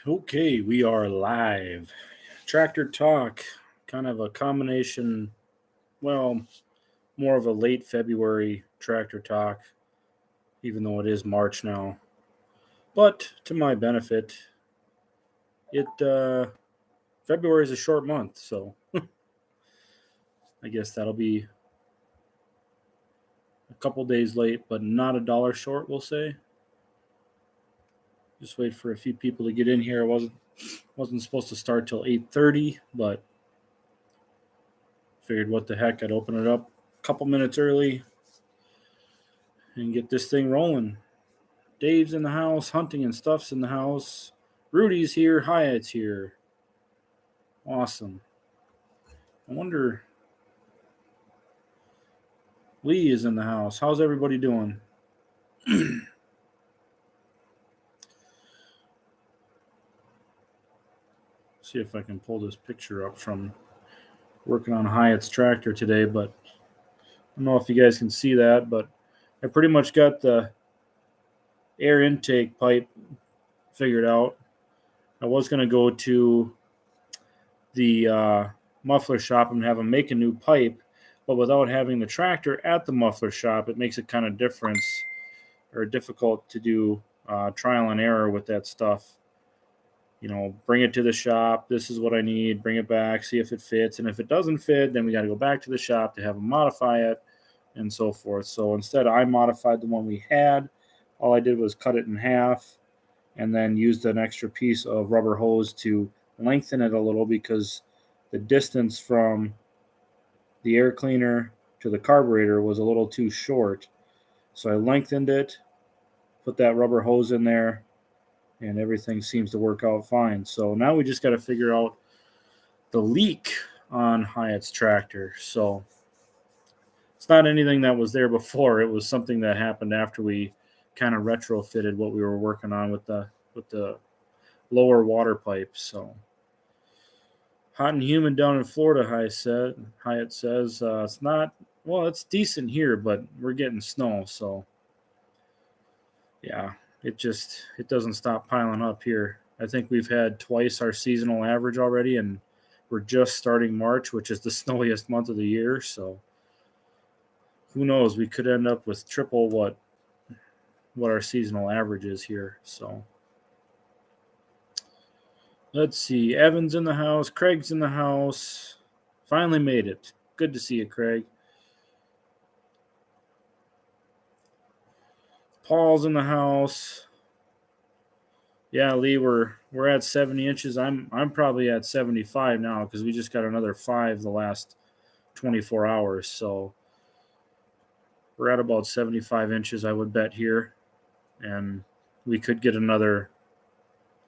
Okay, we are live. Tractor Talk, kind of a combination, well, more of a late February Tractor Talk, even though it is March now. But to my benefit, it February is a short month, so I guess that'll be a couple days late, but not a dollar short, we'll say. Just wait for a few people to get in here. I wasn't supposed to start till 8:30, but figured what the heck, I'd open it up a couple minutes early and get this thing rolling. Dave's in the house, Hunting and Stuff's in the house. Rudy's here, Hyatt's here. Awesome. I wonder, Lee is in the house. How's everybody doing? See if I can pull this picture up from working on Hyatt's tractor today, but I don't know if you guys can see that, but I pretty much got the air intake pipe figured out. I was going to go to the muffler shop and have them make a new pipe, but without having the tractor at the muffler shop, it makes it kind of difficult to do trial and error with that stuff. You know, bring it to the shop. This is what I need. Bring it back. See if it fits. And if it doesn't fit, then we got to go back to the shop to have them modify it and so forth. So instead, I modified the one we had. All I did was cut it in half and then used an extra piece of rubber hose to lengthen it a little because the distance from the air cleaner to the carburetor was a little too short. So I lengthened it, put that rubber hose in there, and everything seems to work out fine. So now we just got to figure out the leak on Hyatt's tractor. So it's not anything that was there before. It was something that happened after we kind of retrofitted what we were working on with the lower water pipe. So hot and humid down in Florida, Hyatt says. It's not, well, it's decent here, but we're getting snow. So, yeah, it doesn't stop piling up here. I think we've had twice our seasonal average already, and we're just starting March, which is the snowiest month of the year. So, who knows? We could end up with triple what our seasonal average is here. So, let's see. Evan's in the house. Craig's in the house. Finally made it. Good to see you, Craig. Paul's in the house. Yeah, Lee, we're at 70 inches. I'm probably at 75 now because we just got another 5 the last 24 hours. So we're at about 75 inches, I would bet here, and we could get another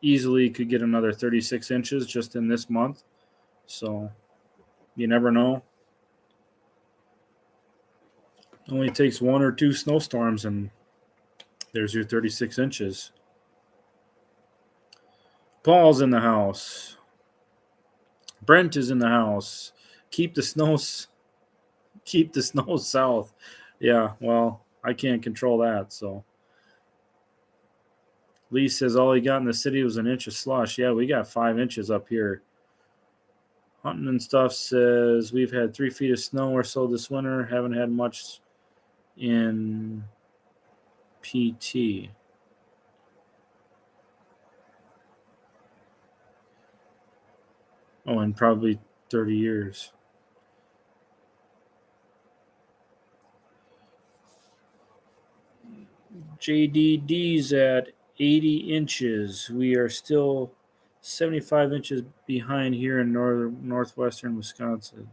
36 inches just in this month. So you never know. It only takes one or two snowstorms, and there's your 36 inches. Paul's in the house. Brent is in the house. Keep the snow south. Yeah, well, I can't control that. So Lee says all he got in the city was an inch of slush. Yeah, we got 5 inches up here. Hunting and Stuff says we've had 3 feet of snow or so this winter. Haven't had much in PT. Oh, in probably 30 years. JDD's at 80 inches. We are still 75 inches behind here in northwestern Wisconsin.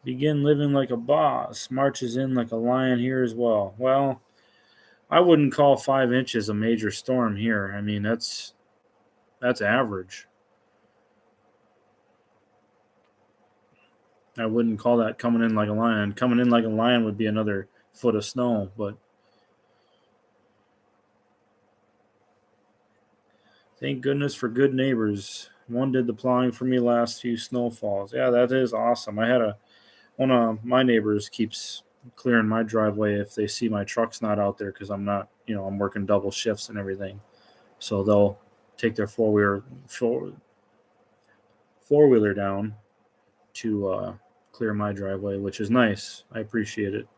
Begin living like a boss. Marches in like a lion here as well. Well, I wouldn't call 5 inches a major storm here. I mean, that's average. I wouldn't call that coming in like a lion. Coming in like a lion would be another foot of snow, but thank goodness for good neighbors. One did the plowing for me last few snowfalls. Yeah, that is awesome. I had One of my neighbors keeps clearing my driveway if they see my truck's not out there because I'm not, I'm working double shifts and everything. So they'll take their four-wheeler down to clear my driveway, which is nice. I appreciate it.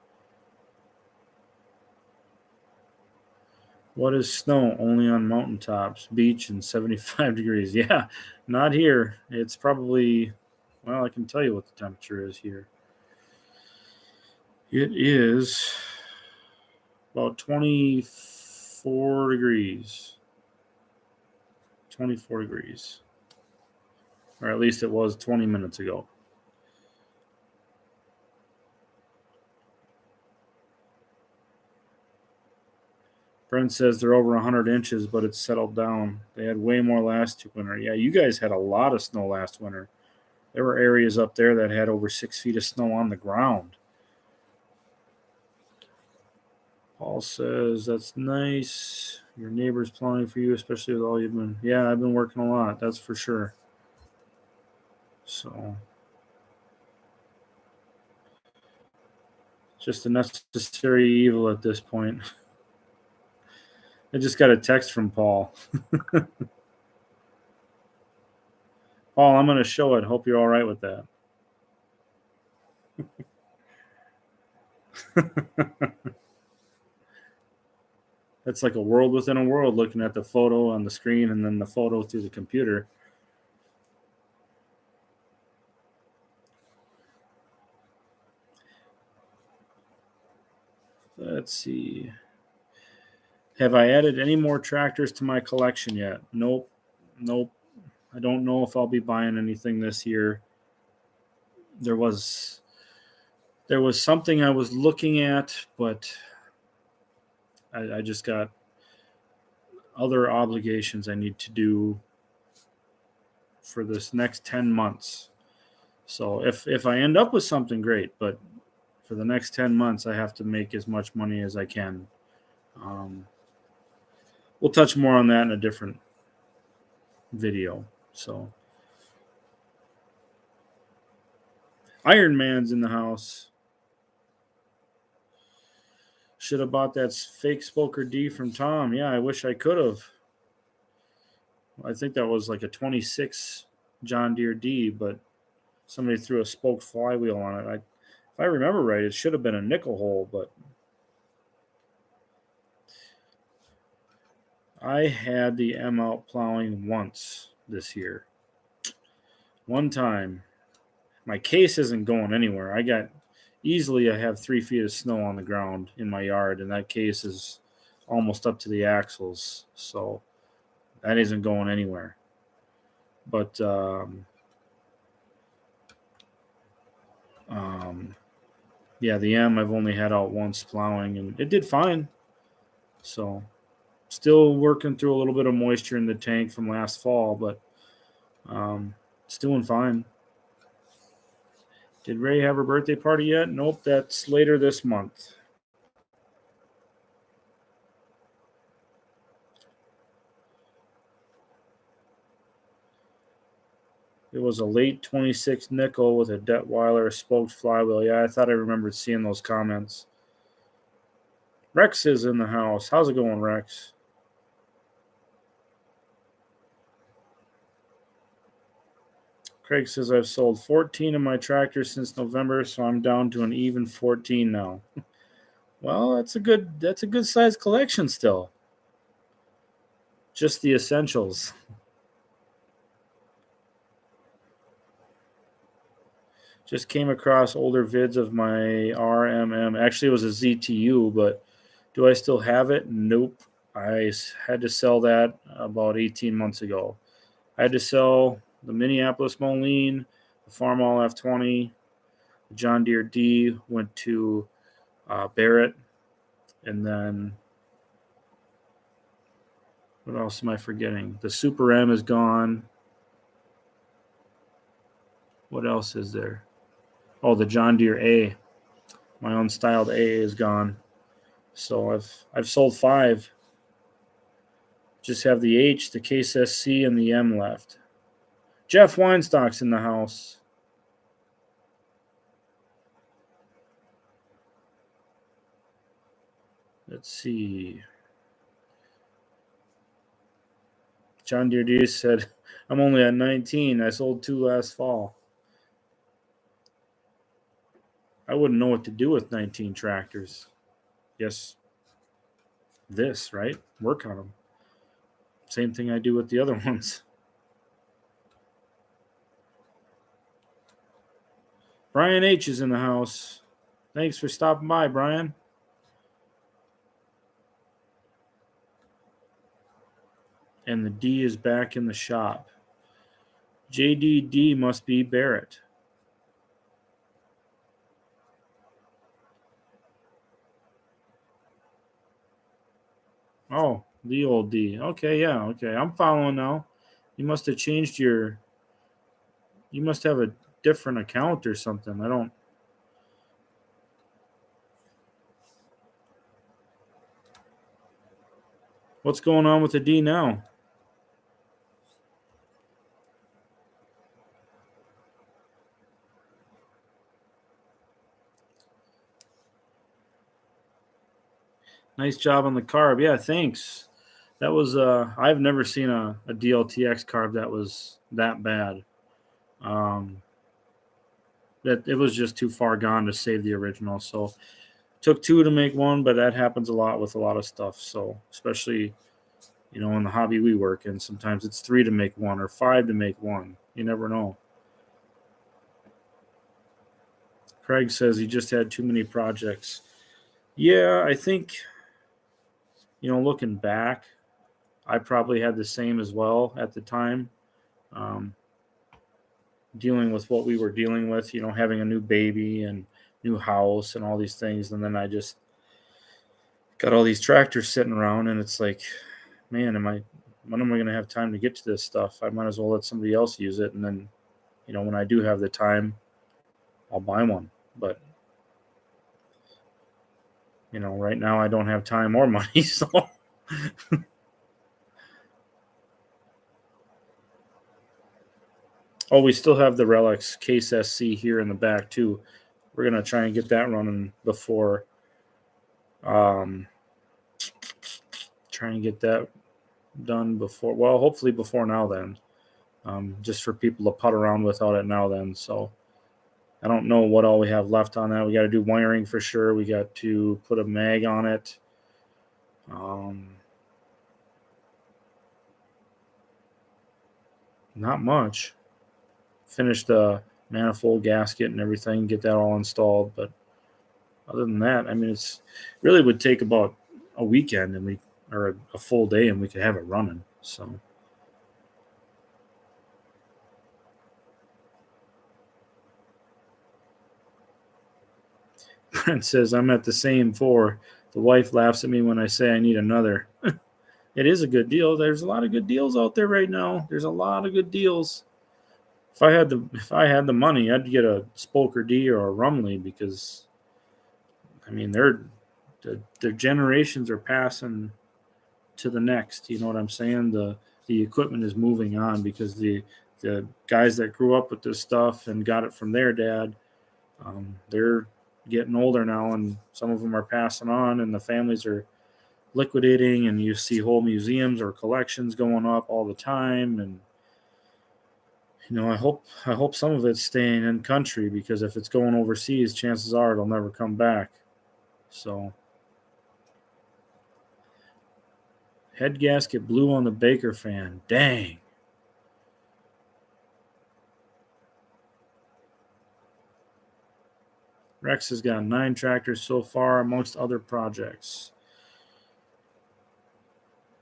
What is snow? Only on mountaintops, beach, and 75 degrees. Yeah, not here. It's probably, well, I can tell you what the temperature is here. It is about 24 degrees. 24 degrees. Or at least it was 20 minutes ago. Brent says they're over 100 inches, but it's settled down. They had way more last winter. Yeah, you guys had a lot of snow last winter. There were areas up there that had over 6 feet of snow on the ground. Paul says, that's nice. Your neighbor's plowing for you, especially with all you've been. Yeah, I've been working a lot, that's for sure. So, just a necessary evil at this point. I just got a text from Paul. Paul, I'm going to show it. Hope you're all right with that. It's like a world within a world, looking at the photo on the screen and then the photo through the computer. Let's see. Have I added any more tractors to my collection yet? Nope. I don't know if I'll be buying anything this year. There was something I was looking at, but I just got other obligations I need to do for this next 10 months. So if I end up with something, great, but for the next 10 months, I have to make as much money as I can. We'll touch more on that in a different video. So Iron Man's in the house. Should have bought that fake Spoker D from Tom. Yeah, I wish I could have. I think that was like a 26 John Deere D, but somebody threw a spoke flywheel on it. If I remember right, it should have been a nickel hole, but I had the M out plowing once this year. One time. My case isn't going anywhere. I have 3 feet of snow on the ground in my yard, and that case is almost up to the axles. So that isn't going anywhere. But yeah, the M I've only had out once plowing, and it did fine. So still working through a little bit of moisture in the tank from last fall, but it's doing fine. Did Ray have her birthday party yet? Nope, that's later this month. It was a late 26 nickel with a Detweiler spoked flywheel. Yeah, I thought I remembered seeing those comments. Rex is in the house. How's it going, Rex? Craig says I've sold 14 of my tractors since November, so I'm down to an even 14 now. Well, that's a good sized collection still. Just the essentials. Just came across older vids of my RMM. Actually, it was a ZTU, but do I still have it? Nope. I had to sell that about 18 months ago. I had to sell the Minneapolis Moline, the Farmall F20, the John Deere D went to Barrett, and then what else am I forgetting? The Super M is gone. What else is there? Oh, the John Deere A. My unstyled A is gone. So I've sold 5. Just have the H, the Case SC, and the M left. Jeff Weinstock's in the house. Let's see. John Deere D said, I'm only at 19. I sold 2 last fall. I wouldn't know what to do with 19 tractors. Yes, this, right? Work on them. Same thing I do with the other ones. Brian H. is in the house. Thanks for stopping by, Brian. And the D is back in the shop. JDD must be Barrett. Oh, the old D. Okay, yeah, okay. I'm following now. You must have changed your. You must have a different account or something. I don't. What's going on with the D now? Nice job on the carb. Yeah, thanks. That was I've never seen a DLTX carb that was that bad. That it was just too far gone to save the original. So took 2 to make 1, but that happens a lot with a lot of stuff. So especially in the hobby we work in, sometimes it's 3 to make 1 or 5 to make 1. You never know. Craig says he just had too many projects. Yeah, I think looking back, I probably had the same as well at the time. Dealing with what we were dealing with, having a new baby and new house and all these things. And then I just got all these tractors sitting around, and it's like, man, when am I going to have time to get to this stuff? I might as well let somebody else use it. And then, when I do have the time, I'll buy one. But, right now I don't have time or money. So oh, we still have the Relics Case SC here in the back too. We're going to try and get that running before try and get that done before, well, hopefully before now then, just for people to putt around without it now then. So I don't know what all we have left on that. We got to do wiring for sure. We got to put a mag on it. Not much. Finish the manifold gasket and everything, get that all installed. But other than that, I mean, it's really would take about a weekend or a full day, and we could have it running. So Brent says, I'm at the same 4. The wife laughs at me when I say I need another. It is a good deal. There's a lot of good deals out there right now. There's a lot of good deals. If I had the money, I'd get a Spoker D or a Rumley, because I mean their generations are passing to the next. You know what I'm saying? The equipment is moving on, because the guys that grew up with this stuff and got it from their dad, they're getting older now, and some of them are passing on, and the families are liquidating, and you see whole museums or collections going up all the time. And I hope some of it's staying in country, because if it's going overseas, chances are it'll never come back. So head gasket blew on the Baker fan. Dang. Rex has got 9 tractors so far, amongst other projects.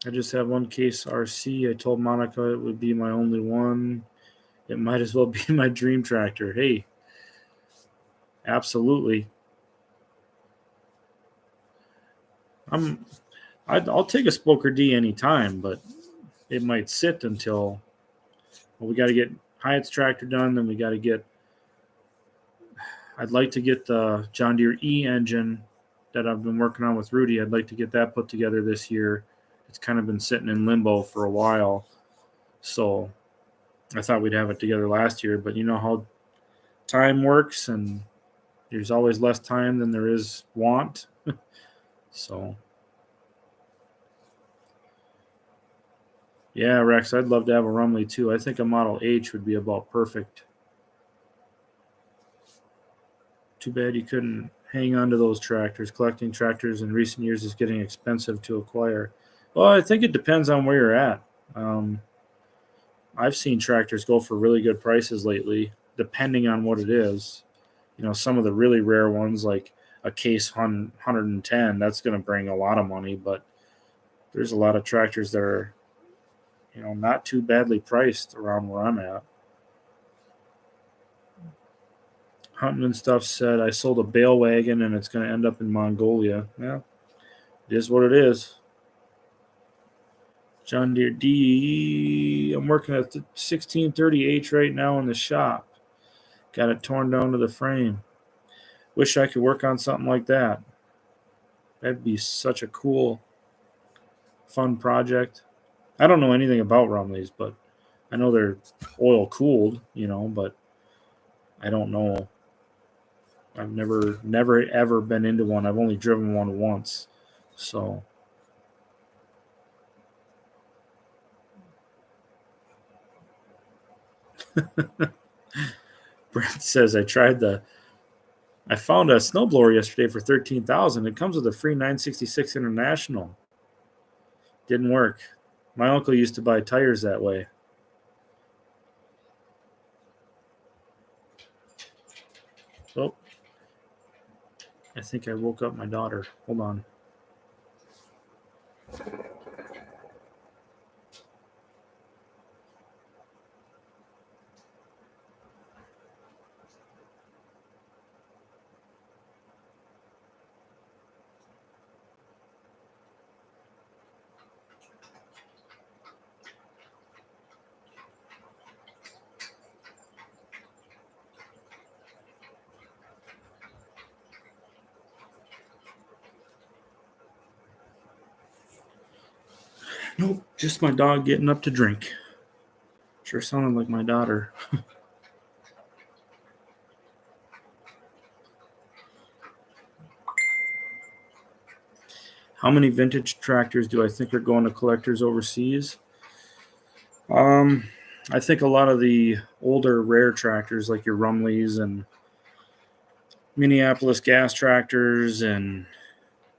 I just have one Case RC. I told Monica it would be my only one. It might as well be my dream tractor. Hey, absolutely. I'll take a Spoker D anytime, but it might sit until, well, we got to get Hyatt's tractor done. Then we got to get, I'd like to get the John Deere E engine that I've been working on with Rudy. I'd like to get that put together this year. It's kind of been sitting in limbo for a while. So I thought we'd have it together last year, but you know how time works, and there's always less time than there is want. So Yeah, Rex, I'd love to have a Rumley too. I think a Model H would be about perfect. Too bad you couldn't hang on to those tractors. Collecting tractors in recent years is getting expensive to acquire. Well, I think it depends on where you're at. Um, I've seen tractors go for really good prices lately, depending on what it is. Some of the really rare ones, like a Case 110, that's going to bring a lot of money, but there's a lot of tractors that are, not too badly priced around where I'm at. Hunting and Stuff said, I sold a bale wagon and it's going to end up in Mongolia. Yeah, it is what it is. John Deere D. I'm working at the 1630H right now in the shop. Got it torn down to the frame. Wish I could work on something like that. That'd be such a cool, fun project. I don't know anything about Rumleys, but I know they're oil cooled, but I don't know. I've never ever been into one. I've only driven one once. So Brent says I found a snowblower yesterday for 13,000. It comes with a free 966 International. Didn't work. My uncle used to buy tires that way. Oh, I think I woke up my daughter. Hold on. Nope, just my dog getting up to drink. Sure sounded like my daughter. How many vintage tractors do I think are going to collectors overseas? I think a lot of the older rare tractors like your Rumleys and Minneapolis gas tractors and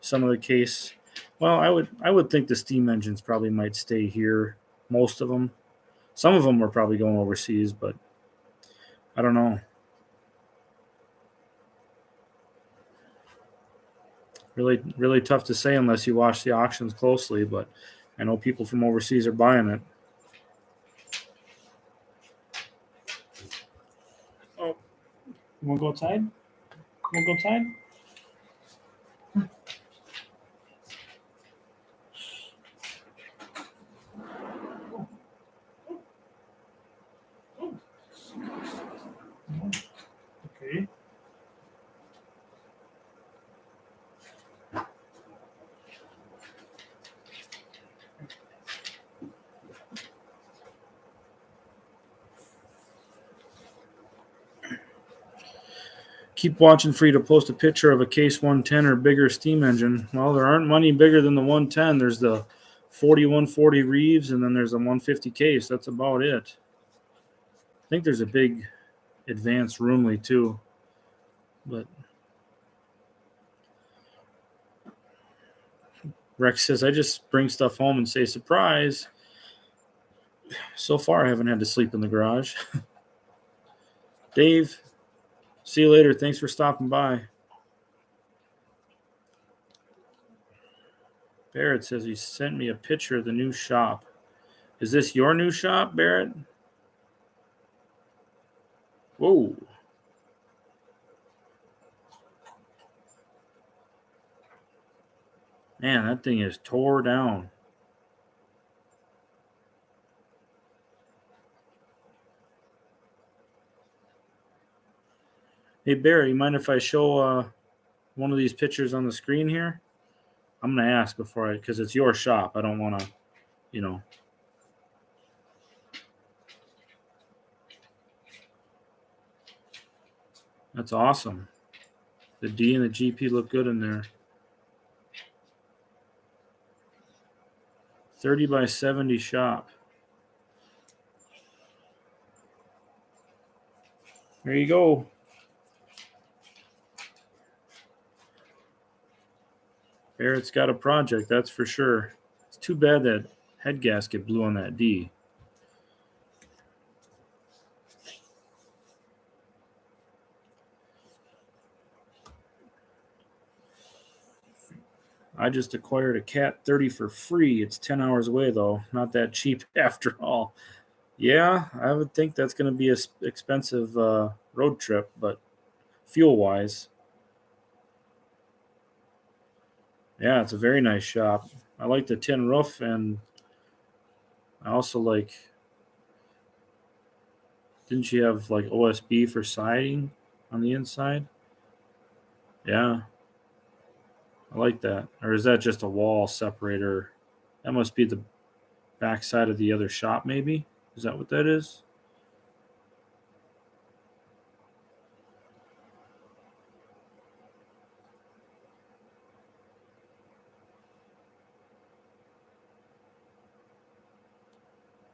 some of the case. Well, I would think the steam engines probably might stay here. Most of them. Some of them are probably going overseas, but I don't know. Really, really tough to say unless you watch the auctions closely. But I know people from overseas are buying it. Oh, you want to go outside? You want to go outside? Okay. Keep watching for you to post a picture of a Case 110 or bigger steam engine. Well, there aren't many bigger than the 110. There's the 4140 Reeves, and then there's a 150 Case. That's about it. I think there's a big advanced Roomly too, but Rex says I just bring stuff home and say surprise. So far, I haven't had to sleep in the garage. Dave, see you later. Thanks for stopping by. Barrett says he sent me a picture of the new shop. Is this your new shop, Barrett? Whoa. Man, that thing is tore down. Hey, Barrett, you mind if I show one of these pictures on the screen here? I'm going to ask because it's your shop. I don't want to. That's awesome. The D and the GP look good in there. 30 by 70 shop. There you go. Barrett's got a project, that's for sure. It's too bad that head gasket blew on that D. I just acquired a Cat 30 for free. It's 10 hours away, though. Not that cheap after all. Yeah, I would think that's going to be an expensive road trip, but fuel wise, yeah, it's a very nice shop. I like the tin roof, and I also like. Didn't you have like OSB for siding on the inside? Yeah, I like that. Or is that just a wall separator? That must be the back side of the other shop, maybe? Is that what that is?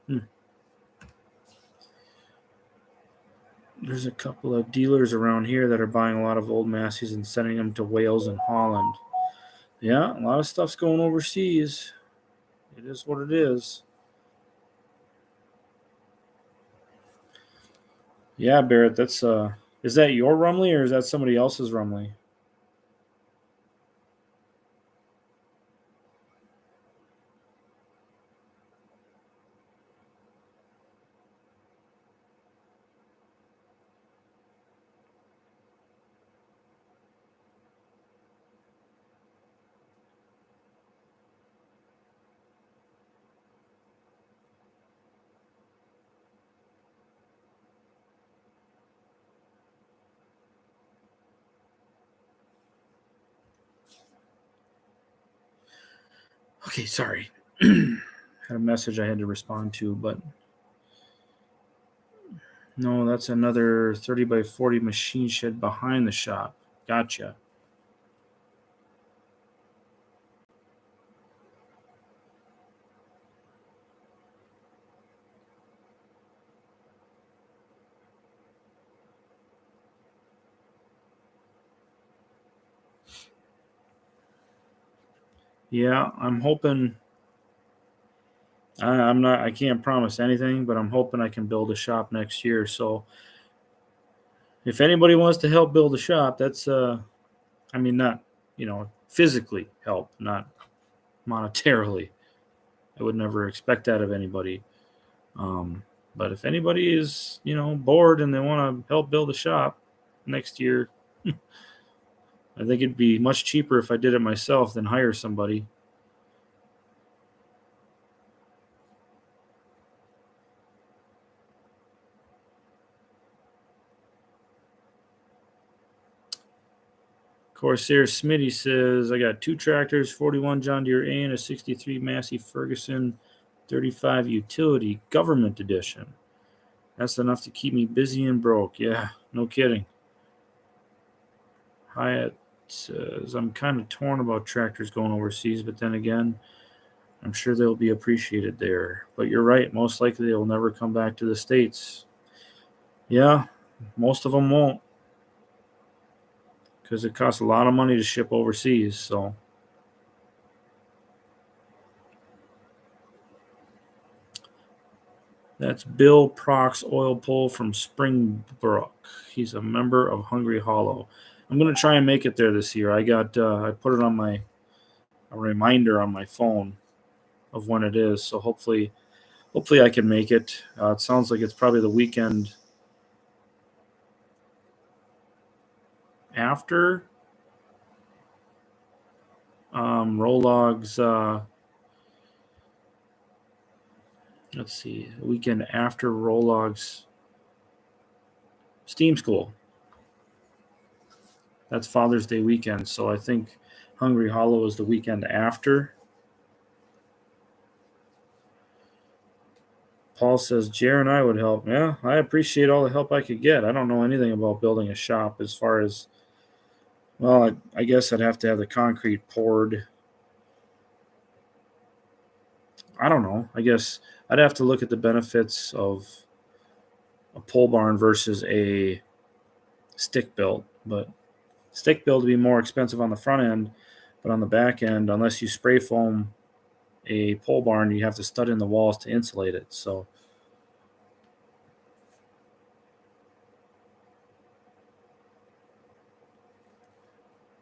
Hmm. There's a couple of dealers around here that are buying a lot of old Massey's and sending them to Wales and Holland. Yeah, a lot of stuff's going overseas. It is what it is. Yeah, Barrett, that's is that your Rumley or is that somebody else's Rumley? Okay, sorry. Had a message I had to respond to, but no, that's another 30 by 40 machine shed behind the shop. Gotcha. Yeah, I'm hoping. I'm not. I can't promise anything, but I'm hoping I can build a shop next year. So, if anybody wants to help build a shop, that's I mean, not physically help, not monetarily. I would never expect that of anybody. Um, but if anybody is bored and they want to help build a shop next year, I think it'd be much cheaper if I did it myself than hire somebody. Corsair Smitty says, I got two tractors, 41 John Deere A and a 63 Massey Ferguson 35 utility government edition. That's enough to keep me busy and broke. Yeah, no kidding. Hyatt says, I'm kind of torn about tractors going overseas, but then again, I'm sure they'll be appreciated there. But you're right, most likely they'll never come back to the States. Yeah, most of them won't because it costs a lot of money to ship overseas. So that's Bill Prox Oil Pull from Springbrook. He's a member of Hungry Hollow. I'm gonna try and make it there this year. I put it on a reminder on my phone of when it is. So hopefully I can make it. It sounds like it's probably the weekend after Rolog's. Let's see, the weekend after Rolog's Steam School. That's Father's Day weekend. So I think Hungry Hollow is the weekend after. Paul says, Jer and I would help. Yeah, I appreciate all the help I could get. I don't know anything about building a shop as far as, well, I guess I'd have to have the concrete poured. I don't know. I guess I'd have to look at the benefits of a pole barn versus a stick built, but stick built would be more expensive on the front end, but on the back end, unless you spray foam a pole barn, you have to stud in the walls to insulate it. So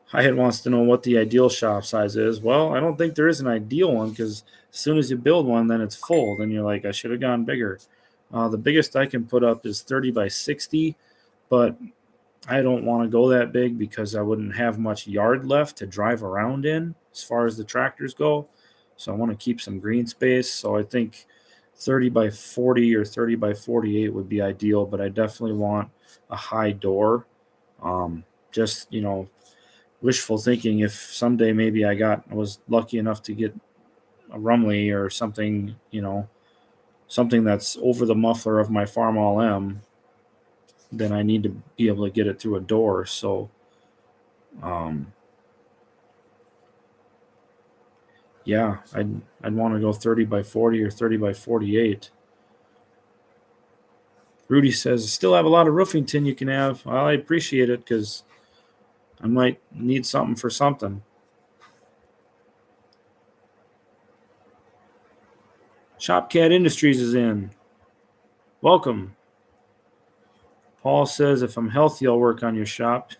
Hyatt wants to know what the ideal shop size is. Well, I don't think there is an ideal one, because as soon as you build one, then it's full. Then you're like, I should have gone bigger. The biggest I can put up is 30 by 60, but I don't want to go that big because I wouldn't have much yard left to drive around in as far as the tractors go. So I want to keep some green space. So I think 30 by 40 or 30 by 48 would be ideal, but I definitely want a high door. Just, wishful thinking, if someday maybe I was lucky enough to get a Rumley or something, something that's over the muffler of my Farmall M, then I need to be able to get it through a door. So, yeah, I'd want to go 30 by 40 or 30 by 48. Rudy says, still have a lot of roofing tin you can have. Well, I appreciate it, because I might need something for something. Shopcat Industries is in. Welcome. Paul says, if I'm healthy, I'll work on your shop.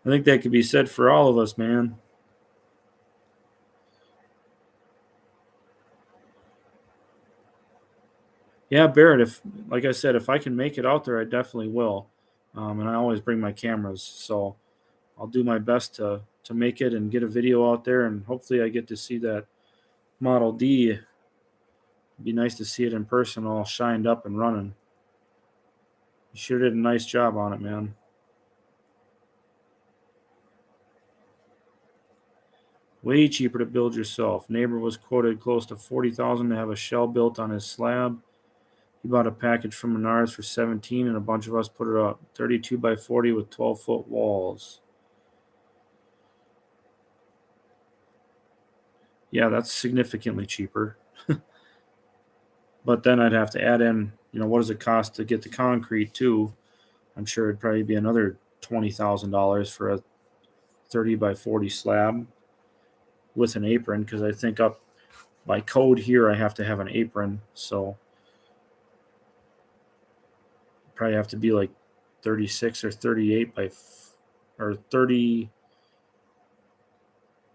I think that could be said for all of us, man. Yeah, Barrett, like I said, if I can make it out there, I definitely will. And I always bring my cameras. So I'll do my best to make it and get a video out there. And hopefully I get to see that Model D. It'd be nice to see it in person, all shined up and running. You sure did a nice job on it, man. Way cheaper to build yourself. Neighbor was quoted close to $40,000 to have a shell built on his slab. He bought a package from Menards for $17,000, and a bunch of us put it up. 32 by 40 with 12-foot walls. Yeah, that's significantly cheaper. But then I'd have to add in, what does it cost to get the concrete too? I'm sure it'd probably be another $20,000 for a 30 by 40 slab with an apron, because I think up by code here I have to have an apron. So probably have to be like 36 or 38 or 30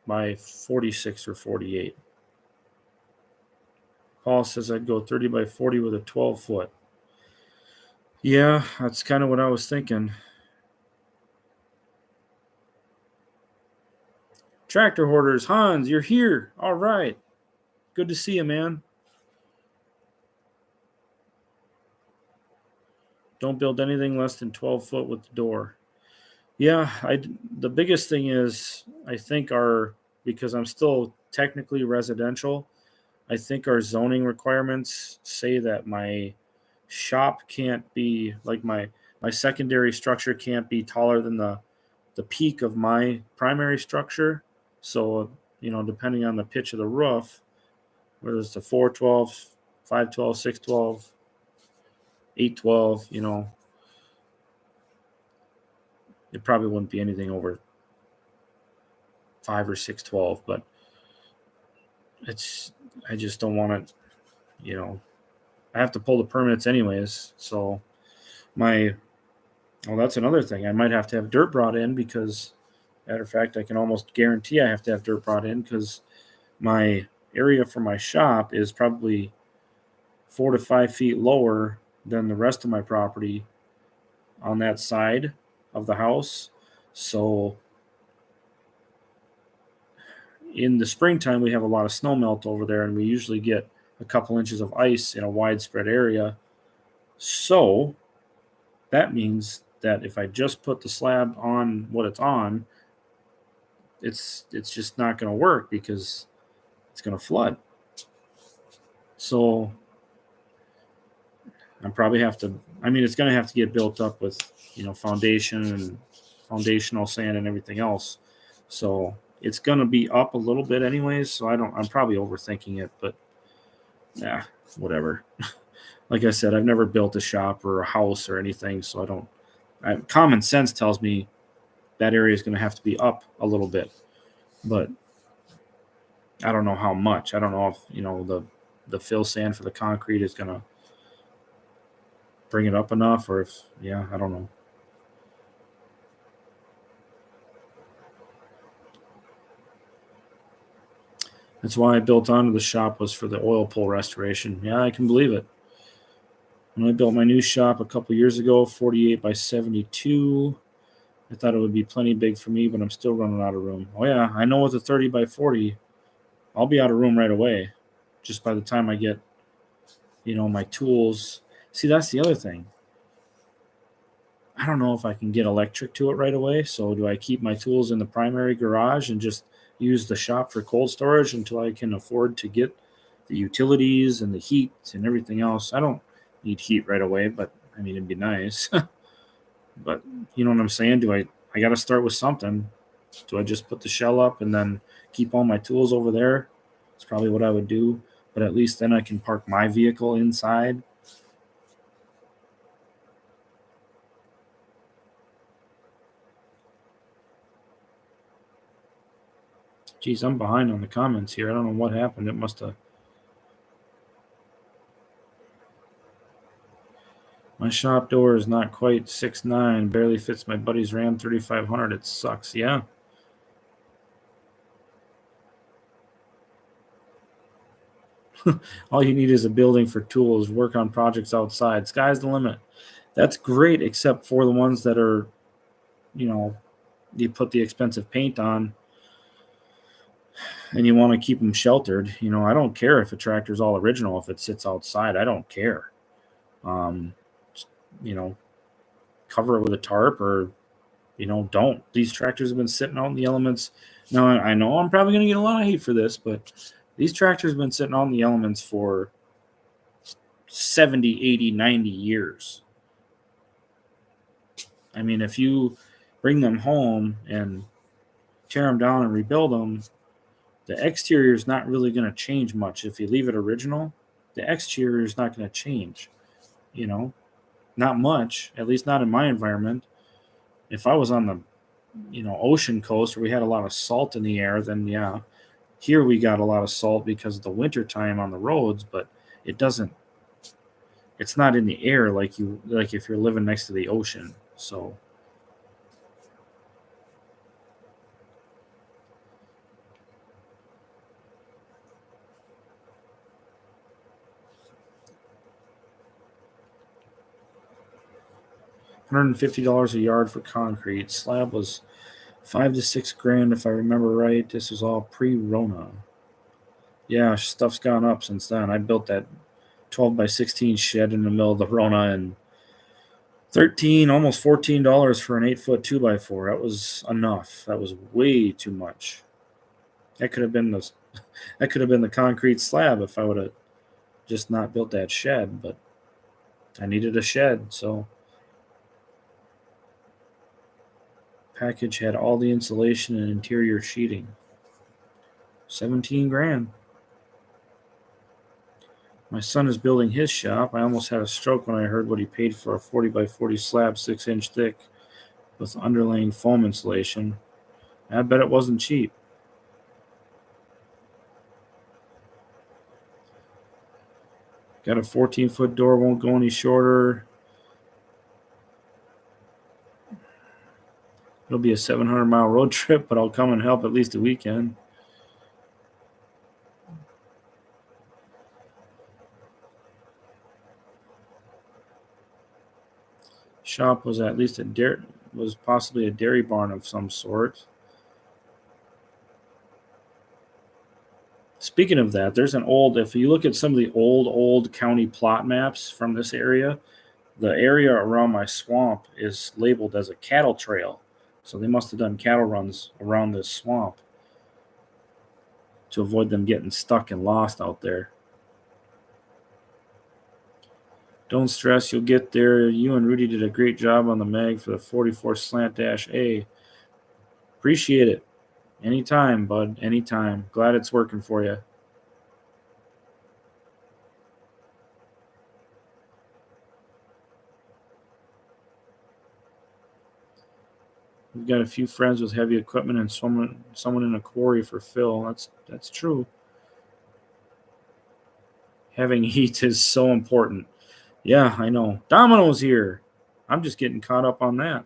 by 46 or 48. Paul says I'd go 30 by 40 with a 12-foot. Yeah, that's kind of what I was thinking. Tractor Hoarders, Hans, you're here. All right. Good to see you, man. Don't build anything less than 12 foot with the door. Yeah, the biggest thing is, I think because I'm still technically residential, I think our zoning requirements say that my shop can't be, like, my secondary structure can't be taller than the peak of my primary structure. So, depending on the pitch of the roof, whether it's the 412, 512, 612, 812, it probably wouldn't be anything over 5 or 612, but I just don't want it, I have to pull the permits anyways. So that's another thing. I might have to have dirt brought in, because, matter of fact, I can almost guarantee I have to have dirt brought in, because my area for my shop is probably 4 to 5 feet lower than the rest of my property on that side of the house. So in the springtime, we have a lot of snow melt over there, and we usually get a couple inches of ice in a widespread area. So that means that if I just put the slab on what it's on, it's just not going to work, because it's going to flood. So I probably have to, it's going to have to get built up with, foundation and foundational sand and everything else. So it's going to be up a little bit anyways. So I'm probably overthinking it, but yeah, whatever. Like I said, I've never built a shop or a house or anything, so I don't Common sense tells me that area is going to have to be up a little bit, but I don't know how much. I don't know if the fill sand for the concrete is going to bring it up enough, or if I don't know. That's why I built onto the shop, was for the oil pull restoration. Yeah, I can believe it. When I built my new shop a couple years ago, 48 by 72, I thought it would be plenty big for me, but I'm still running out of room. Oh yeah, I know with a 30 by 40, I'll be out of room right away. Just by the time I get, my tools. See, that's the other thing. I don't know if I can get electric to it right away. So do I keep my tools in the primary garage and just use the shop for cold storage until I can afford to get the utilities and the heat and everything else? I don't need heat right away, but I mean, it'd be nice. But you know what I'm saying? I got to start with something. Do I just put the shell up and then keep all my tools over there? It's probably what I would do. But at least then I can park my vehicle inside. Geez, I'm behind on the comments here. I don't know what happened. It must have. My shop door is not quite 6'9", barely fits my buddy's Ram 3500. It sucks. Yeah. All you need is a building for tools, work on projects outside. Sky's the limit. That's great, except for the ones that are, you put the expensive paint on and you want to keep them sheltered. I don't care if a tractor's all original, if it sits outside. I don't care. Um, you know, Cover it with a tarp, or don't. These tractors have been sitting out in the elements. Now, I know I'm probably going to get a lot of hate for this, but these tractors have been sitting out in the elements for 70, 80, 90 years. I mean, if you bring them home and tear them down and rebuild them, the exterior is not really going to change much. If you leave it original, the exterior is not going to change. Not much, at least not in my environment. If I was on the ocean coast where we had a lot of salt in the air, then yeah, here we got a lot of salt because of the winter time on the roads, but it's not in the air like if you're living next to the ocean. So $150 a yard for concrete. Slab was $5 to $6 grand if I remember right. This was all pre-Rona. Yeah, stuff's gone up since then. I built that 12 by 16 shed in the middle of the Rona, and almost $14 for an 8-foot 2x4. That was enough. That was way too much. That could have been the concrete slab if I would have just not built that shed, but I needed a shed, so package had all the insulation and interior sheeting. 17 grand. My son is building his shop. I almost had a stroke when I heard what he paid for a 40 by 40 slab, 6-inch thick, with underlaying foam insulation. I bet it wasn't cheap. Got a 14-foot door, won't go any shorter. It'll be a 700-mile road trip, but I'll come and help at least a weekend. Shop was at least was possibly a dairy barn of some sort. Speaking of that, if you look at some of the old county plot maps from this area, the area around my swamp is labeled as a cattle trail. So they must have done cattle runs around this swamp to avoid them getting stuck and lost out there. Don't stress, you'll get there. You and Rudy did a great job on the mag for the 44 slant dash A. Appreciate it. Anytime, bud. Anytime. Glad it's working for you. We've got a few friends with heavy equipment and someone in a quarry for Phil. That's true. Having heat is so important. Yeah, I know. Domino's here. I'm just getting caught up on that.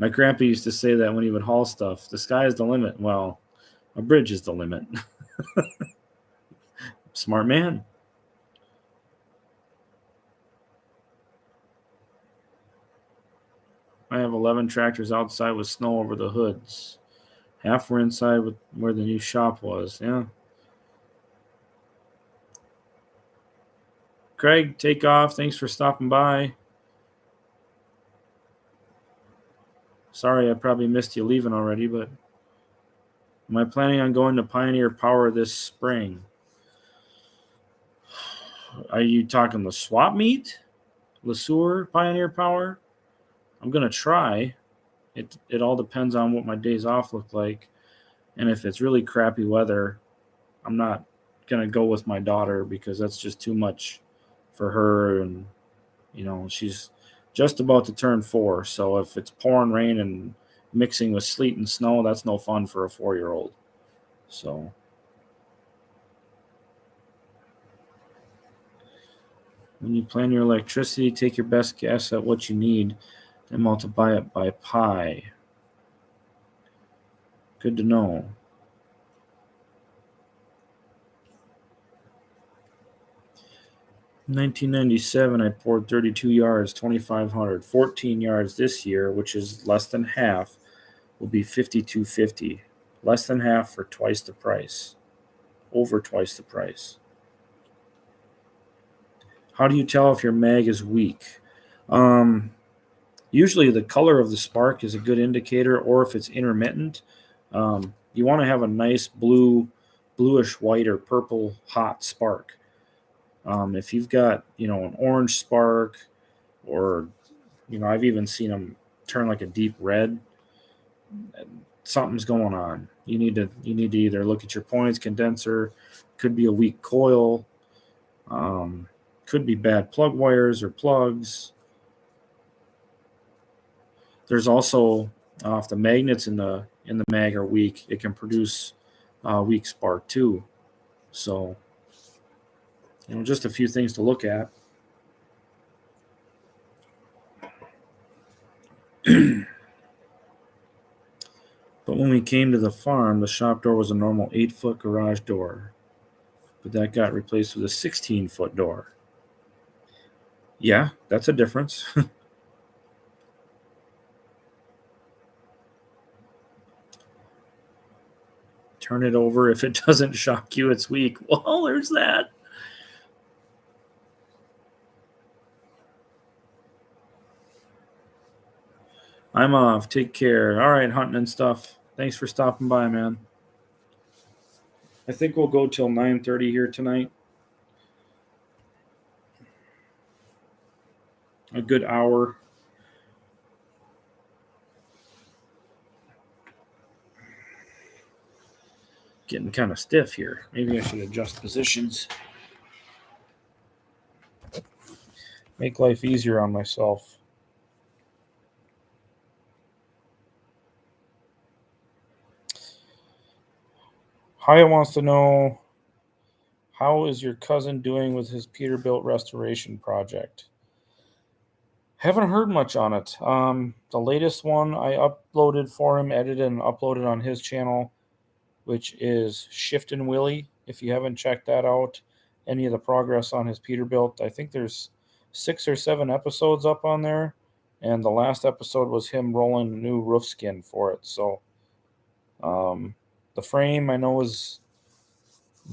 My grandpa used to say that when he would haul stuff. The sky is the limit. Well, a bridge is the limit. Smart man. I have 11 tractors outside with snow over the hoods. Half were inside with where the new shop was. Yeah. Craig, take off. Thanks for stopping by. Sorry, I probably missed you leaving already, but am I planning on going to Pioneer Power this spring? Are you talking the swap meet? LeSueur, Pioneer Power? I'm going to try. It all depends on what my days off look like. And if it's really crappy weather, I'm not going to go with my daughter because that's just too much for her. And, she's just about to turn 4. So if it's pouring rain and mixing with sleet and snow, that's no fun for a 4-year-old. So when you plan your electricity, take your best guess at what you need and multiply it by pi. Good to know. In 1997, I poured 32 yards, 2,500. 14 yards this year, which is less than half, will be 5,250. Less than half for twice the price. Over twice the price. How do you tell if your mag is weak? Usually the color of the spark is a good indicator, or if it's intermittent. You want to have a nice bluish white or purple hot spark. If you've got, an orange spark, or, I've even seen them turn like a deep red, something's going on. You need to either look at your points, condenser, could be a weak coil, could be bad plug wires or plugs. There's also, if the magnets in the mag are weak, it can produce weak spark too. So, just a few things to look at. But when we came to the farm, the shop door was a normal 8-foot garage door. But that got replaced with a 16-foot door. Yeah, that's a difference. Turn it over. If it doesn't shock you, it's weak. Well, there's that. I'm off. Take care. All right, hunting and stuff. Thanks for stopping by, man. I think we'll go till 9:30 here tonight. A good hour. Getting kind of stiff here. Maybe I should adjust positions. Make life easier on myself. Haya wants to know, how is your cousin doing with his Peterbilt restoration project? Haven't heard much on it. The latest one I uploaded for him, edited and uploaded on his channel, which is Shiftin' Willie. If you haven't checked that out, any of the progress on his Peterbilt, I think there's 6 or 7 episodes up on there, and the last episode was him rolling a new roof skin for it. So, the frame I know is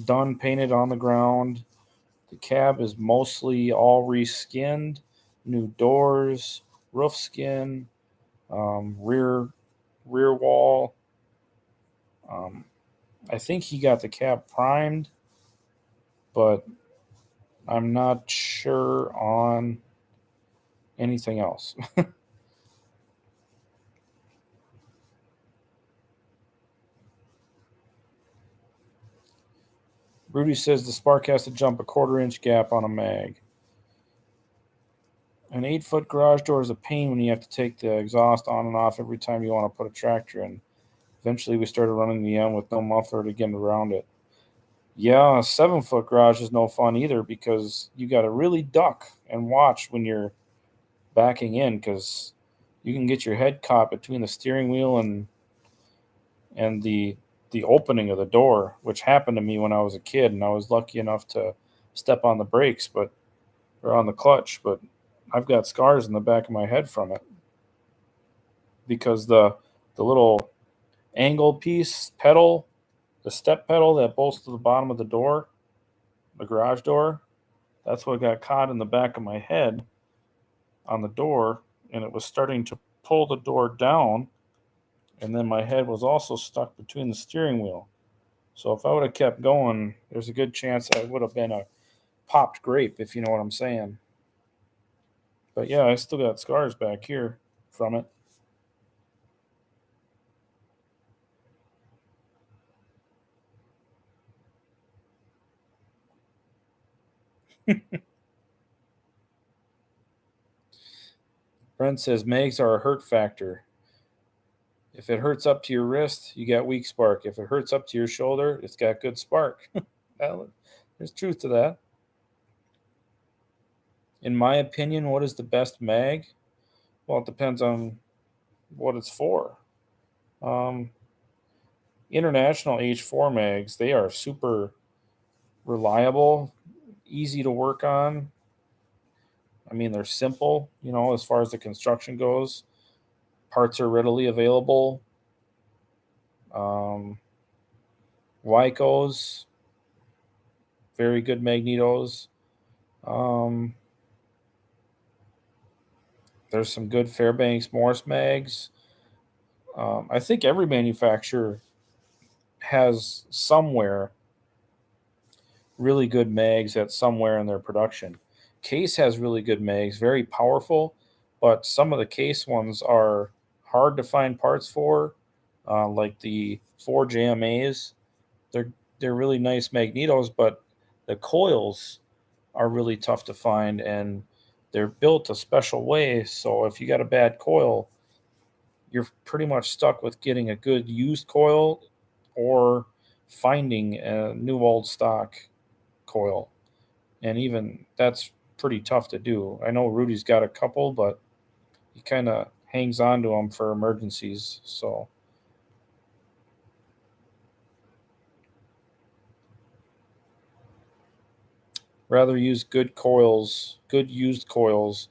done, painted on the ground. The cab is mostly all reskinned, new doors, roof skin, rear wall. I think he got the cab primed, but I'm not sure on anything else. Rudy says the spark has to jump a 1/4 inch gap on a mag. An 8-foot garage door is a pain when you have to take the exhaust on and off every time you want to put a tractor in. Eventually, we started running the M with no muffler to get around it. Yeah, a 7-foot garage is no fun either because you got to really duck and watch when you're backing in because you can get your head caught between the steering wheel and the opening of the door, which happened to me when I was a kid, and I was lucky enough to step on the brakes, or on the clutch, but I've got scars in the back of my head from it because the little angle piece pedal, the step pedal that bolts to the bottom of the door, the garage door, that's what got caught in the back of my head on the door, and it was starting to pull the door down, and then my head was also stuck between the steering wheel. So if I would have kept going, there's a good chance I would have been a popped grape, if you know what I'm saying. But yeah, I still got scars back here from it. Brent says mags are a hurt factor. If it hurts up to your wrist, you got weak spark. If it hurts up to your shoulder, it's got good spark. Well, there's truth to that. In my opinion, what is the best mag? Well, it depends on what it's for. Um, International H4 mags, they are super reliable, easy to work on. I mean, they're simple, as far as the construction goes. Parts are readily available. Um, Wycos, very good magnetos. Um, there's some good Fairbanks Morse mags. I think every manufacturer has somewhere really good mags at somewhere in their production. Case has really good mags, very powerful, but some of the Case ones are hard to find parts for, like the four JMAs. They're really nice magnetos, but the coils are really tough to find, and they're built a special way. So if you got a bad coil, you're pretty much stuck with getting a good used coil or finding a new old stock coil. And even that's pretty tough to do. I know Rudy's got a couple, but he kind of hangs on to them for emergencies. So rather use good used coils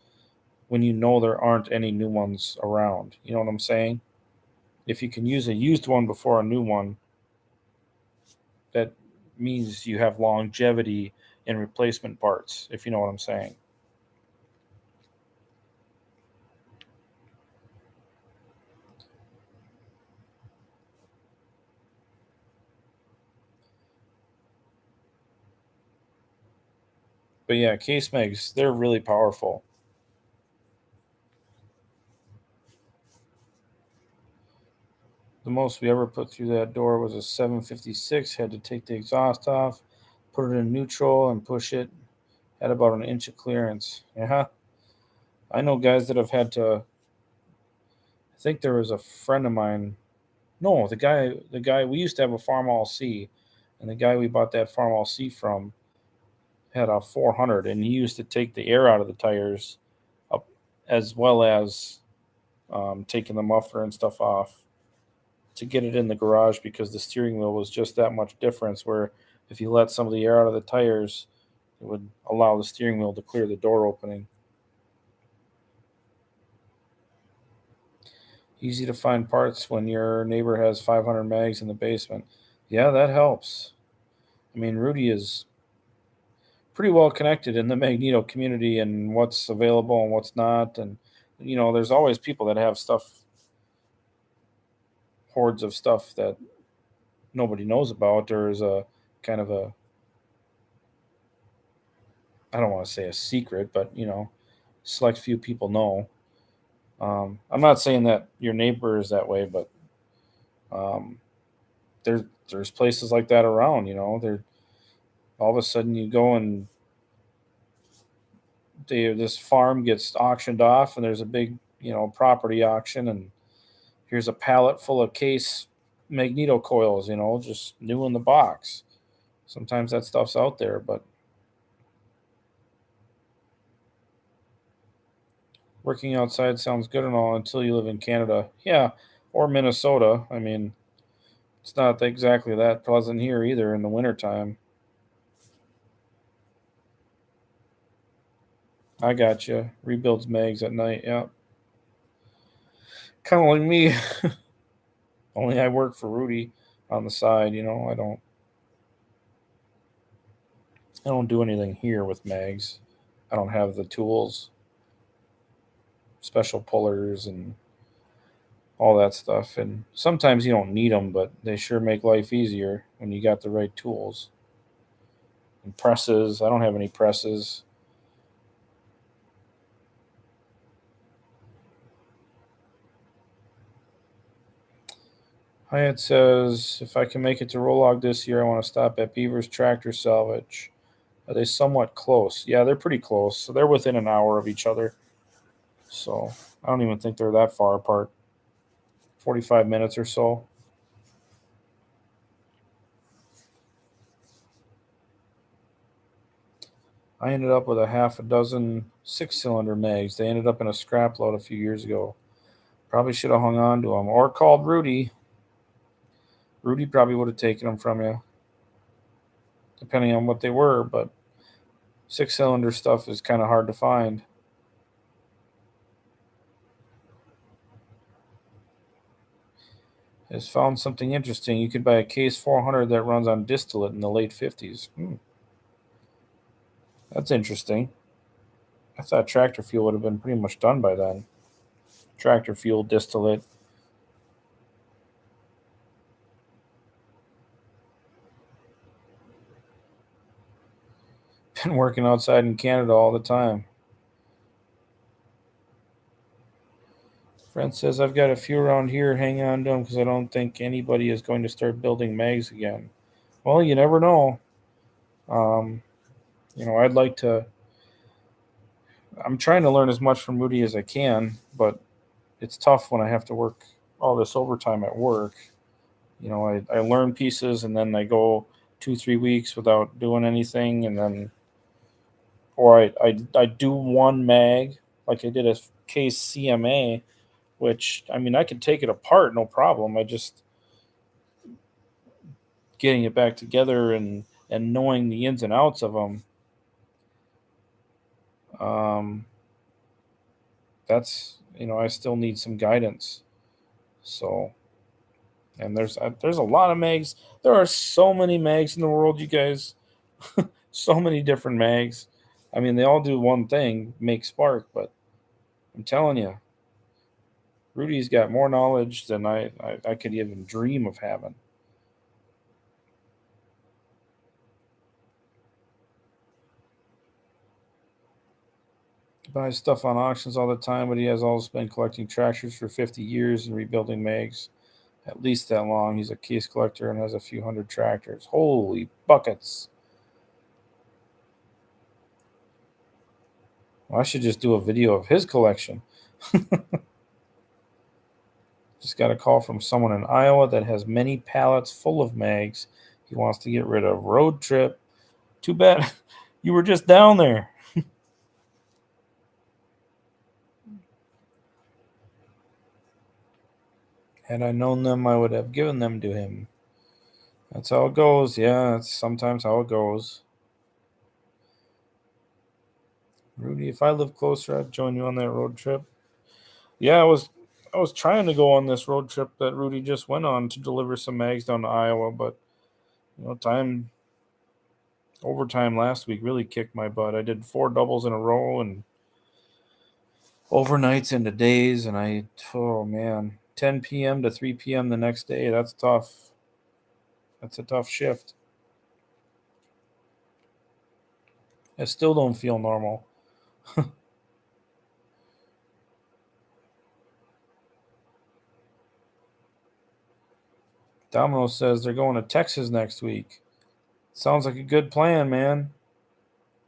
when you know there aren't any new ones around. You know what I'm saying? If you can use a used one before a new one, that means you have longevity in replacement parts, if you know what I'm saying. But yeah, case mags, they're really powerful. The most we ever put through that door was a 756. Had to take the exhaust off, put it in neutral, and push it. Had about an inch of clearance. Yeah, I know guys that have had to. I think there was a friend of mine. No, the guy we used to have a Farm All C, and the guy we bought that Farm All C from had a 400, and he used to take the air out of the tires, up as well as taking the muffler and stuff off to get it in the garage because the steering wheel was just that much difference. Where if you let some of the air out of the tires, it would allow the steering wheel to clear the door opening. Easy to find parts when your neighbor has 500 mags in the basement. Yeah, that helps. I mean, Rudy is pretty well connected in the Magneto community and what's available and what's not. And, there's always people that have stuff, hordes of stuff that nobody knows about. Or is a kind of a, I don't want to say a secret, but, select few people know. I'm not saying that your neighbor is that way, but um, there's places like that around. There all of a sudden you go and this farm gets auctioned off, and there's a big property auction, and here's a pallet full of case magneto coils, just new in the box. Sometimes that stuff's out there, but working outside sounds good and all until you live in Canada. Yeah, or Minnesota. I mean, it's not exactly that pleasant here either in the wintertime. I got you. Rebuilds mags at night. Yeah, kind of like me. Only I work for Rudy on the side. I don't do anything here with mags. I don't have the tools, special pullers, and all that stuff. And sometimes you don't need them, but they sure make life easier when you got the right tools. And presses. I don't have any presses. Hyatt says, if I can make it to Rolog this year, I want to stop at Beaver's Tractor Salvage. Are they somewhat close? Yeah, they're pretty close. So they're within an hour of each other. So I don't even think they're that far apart. 45 minutes or so. I ended up with a half a dozen 6-cylinder mags. They ended up in a scrap load a few years ago. Probably should have hung on to them or called Rudy. Rudy probably would have taken them from you, depending on what they were. But 6-cylinder stuff is kind of hard to find. Has found something interesting. You could buy a Case 400 that runs on distillate in the late 50s. That's interesting. I thought tractor fuel would have been pretty much done by then. Tractor fuel, distillate. Been working outside in Canada all the time. Friend says, I've got a few around here. Hang on to them because I don't think anybody is going to start building mags again. Well, you never know. Um, I'd like to. I'm trying to learn as much from Moody as I can, but it's tough when I have to work all this overtime at work. I learn pieces and then I go 2 3 weeks without doing anything, and then or I do one mag like I did a case CMA, which I mean I could take it apart no problem. I just getting it back together and knowing the ins and outs of them. Um, that's I still need some guidance. So and there's a lot of mags. There are so many mags in the world, you guys. So many different mags. I mean, they all do one thing, make spark. But I'm telling you, Rudy's got more knowledge than I could even dream of having. He buys stuff on auctions all the time, but he has also been collecting tractors for 50 years and rebuilding mags at least that long. He's a case collector and has a few hundred tractors. Holy buckets. Well, I should just do a video of his collection. Just got a call from someone in Iowa that has many pallets full of mags he wants to get rid of. Road trip. Too bad you were just down there. Had I known them, I would have given them to him. That's how it goes. Yeah, that's sometimes how it goes. Rudy, if I lived closer, I'd join you on that road trip. Yeah, I was trying to go on this road trip that Rudy just went on to deliver some mags down to Iowa, but time overtime last week really kicked my butt. I did 4 doubles in a row and overnights into days, and oh man, 10 p.m. to 3 p.m. the next day. That's tough. That's a tough shift. I still don't feel normal. Domino says they're going to Texas next week. Sounds like a good plan, man.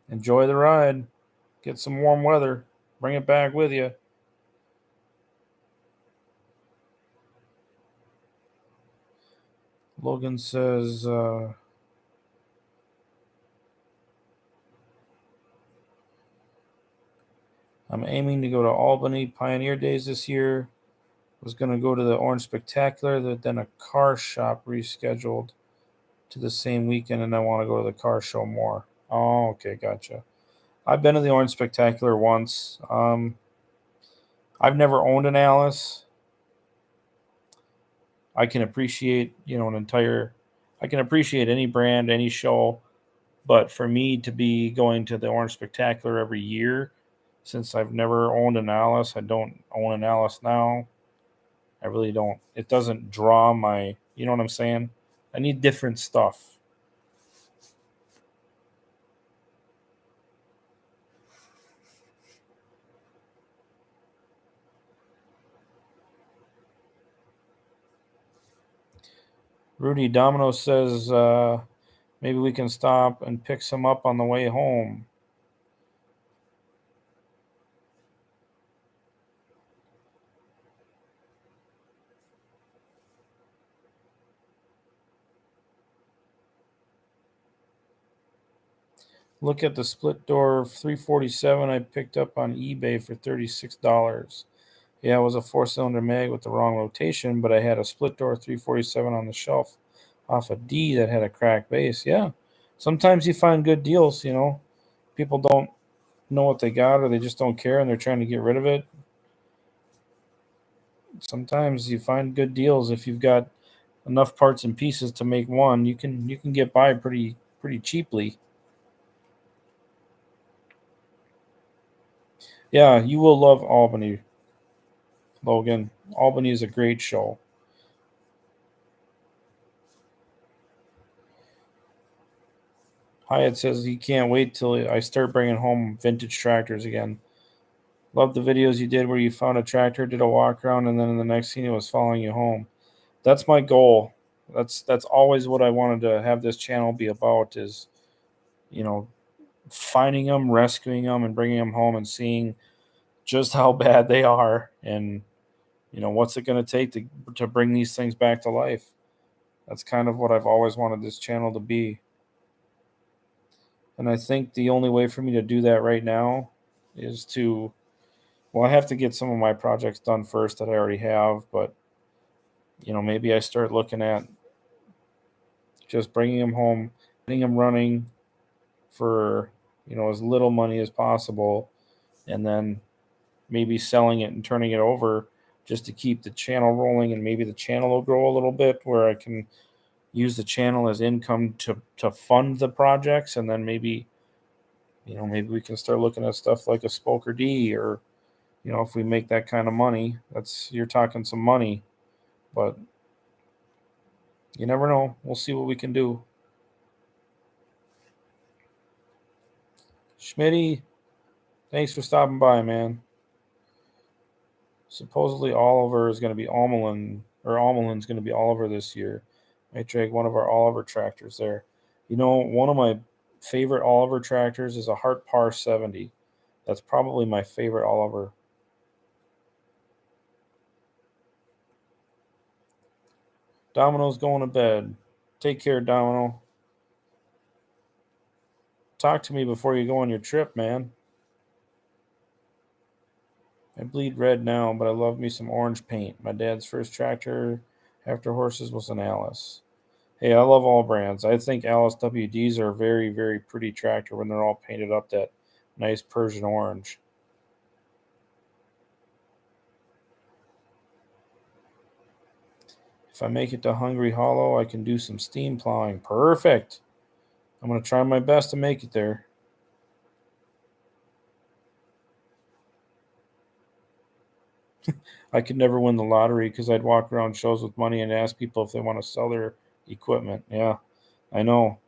Enjoy the ride. Get some warm weather. Bring it back with you. Logan says, I'm aiming to go to Albany Pioneer Days this year. Was going to go to the Orange Spectacular, then a car shop rescheduled to the same weekend, and I want to go to the car show more. Oh, okay, gotcha. I've been to the Orange Spectacular once. I've never owned an Alice. I can appreciate, I can appreciate any brand, any show, but for me to be going to the Orange Spectacular every year, since I've never owned an Alice, I don't own an Alice now. I really don't. It doesn't draw my, you know what I'm saying? I need different stuff. Rudy Domino says maybe we can stop and pick some up on the way home. Look at the split door 347 I picked up on eBay for $36. Yeah, it was a 4-cylinder mag with the wrong rotation, but I had a split door 347 on the shelf off a D that had a cracked base. Yeah, sometimes you find good deals, People don't know what they got or they just don't care and they're trying to get rid of it. Sometimes you find good deals if you've got enough parts and pieces to make one. You can get by pretty cheaply. Yeah, you will love Albany, Logan. Albany is a great show. Hyatt says he can't wait till I start bringing home vintage tractors again. Love the videos you did where you found a tractor, did a walk around, and then in the next scene it was following you home. That's my goal. That's always what I wanted to have this channel be about is, finding them, rescuing them, and bringing them home and seeing just how bad they are and, what's it going to take to bring these things back to life. That's kind of what I've always wanted this channel to be. And I think the only way for me to do that right now is I have to get some of my projects done first that I already have, but, maybe I start looking at just bringing them home, getting them running for, as little money as possible, and then maybe selling it and turning it over just to keep the channel rolling, and maybe the channel will grow a little bit where I can use the channel as income to fund the projects, and then maybe we can start looking at stuff like a Spoker D, or if we make that kind of money, you're talking some money, but you never know. We'll see what we can do. Schmitty, thanks for stopping by, man. Supposedly Oliver is going to be Almelin's going to be Oliver this year. Might drag one of our Oliver tractors there. One of my favorite Oliver tractors is a Hart Par 70. That's probably my favorite Oliver. Domino's going to bed. Take care, Domino. Talk to me before you go on your trip, man. I bleed red now, but I love me some orange paint. My dad's first tractor after horses was an Alice. Hey, I love all brands. I think Alice WDs are a very, very pretty tractor when they're all painted up that nice Persian orange. If I make it to Hungry Hollow, I can do some steam plowing. Perfect. I'm going to try my best to make it there. I could never win the lottery because I'd walk around shows with money and ask people if they want to sell their equipment. Yeah, I know.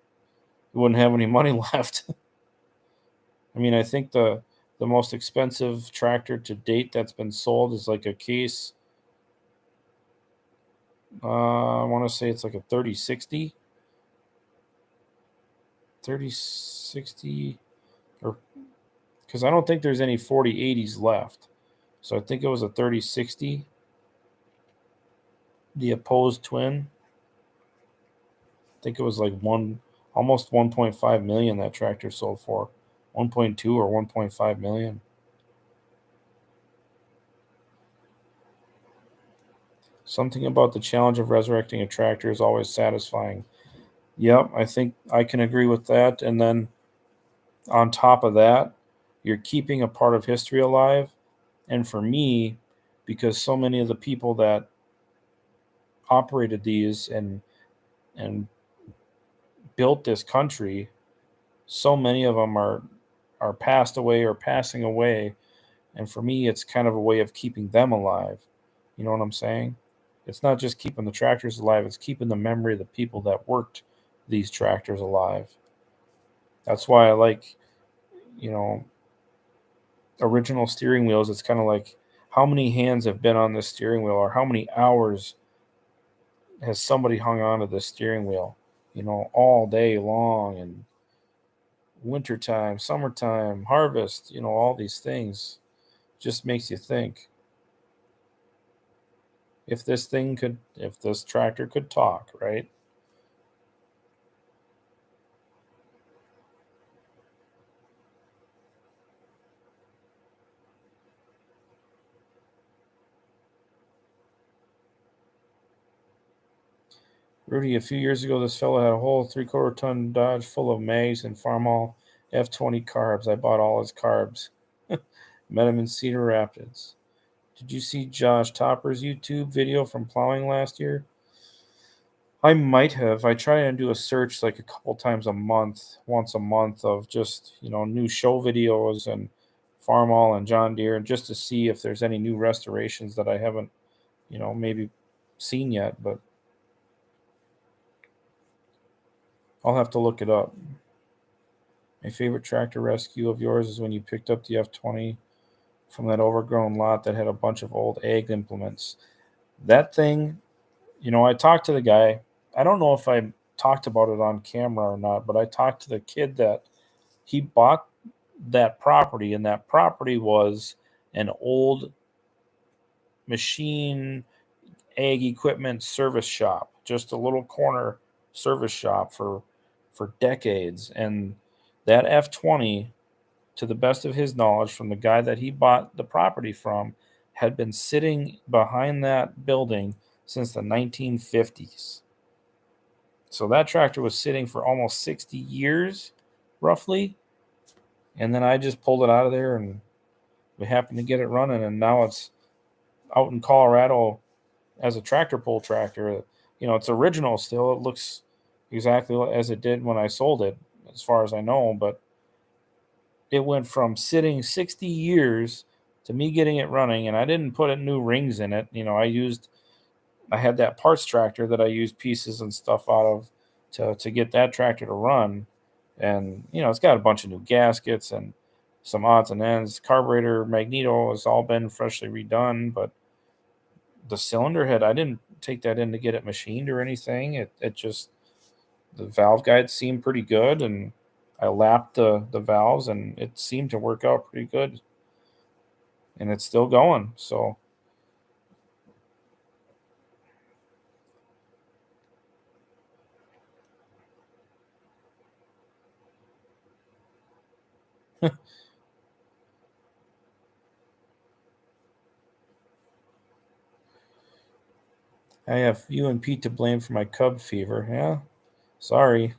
You wouldn't have any money left. I mean, I think the most expensive tractor to date that's been sold is like a Case. I want to say it's like a 3060. 3060 or because I don't think there's any 4080s left. So I think it was a 3060, the opposed twin. I think it was like almost 1.5 million that tractor sold for, 1.2 or 1.5 million. Something about the challenge of resurrecting a tractor is always satisfying. Yep, I think I can agree with that. And then on top of that, you're keeping a part of history alive. And for me, because so many of the people that operated these and built this country, so many of them are passed away or passing away. And for me, it's kind of a way of keeping them alive. You know what I'm saying? It's not just keeping the tractors alive, it's keeping the memory of the people that worked these tractors alive. That's why I like, you know, original steering wheels. It's kind of like how many hands have been on this steering wheel, or how many hours has somebody hung on to this steering wheel, all day long, and wintertime, summertime, harvest, all these things. Just makes you think, if this tractor could talk, right? Rudy, a few years ago, this fellow had a whole 3/4 ton Dodge full of mags and Farmall F20 carbs. I bought all his carbs. Met him in Cedar Rapids. Did you see Josh Topper's YouTube video from plowing last year? I might have. I try and do a search like a couple times a month, once a month, of just, new show videos and Farmall and John Deere, and just to see if there's any new restorations that I haven't, maybe seen yet, but I'll have to look it up. My favorite tractor rescue of yours is when you picked up the F20 from that overgrown lot that had a bunch of old ag implements. That thing, I talked to the guy. I don't know if I talked about it on camera or not, but I talked to the kid that he bought that property, and that property was an old machine ag equipment service shop, just a little corner service shop for decades. And that F20, to the best of his knowledge, from the guy that he bought the property from, had been sitting behind that building since the 1950s. So that tractor was sitting for almost 60 years, roughly. And then I just pulled it out of there, and we happened to get it running. And now it's out in Colorado as a tractor pull tractor. It's original still. It looks exactly as it did when I sold it, as far as I know. But it went from sitting 60 years to me getting it running, and I didn't put new rings in it. I had that parts tractor that I used pieces and stuff out of to get that tractor to run. And, it's got a bunch of new gaskets and some odds and ends. Carburetor magneto has all been freshly redone, but the cylinder head, I didn't take that in to get it machined or anything. It just, the valve guides seemed pretty good, and I lapped the valves, and it seemed to work out pretty good. And it's still going. So I have you and Pete to blame for my Cub fever. Yeah, sorry.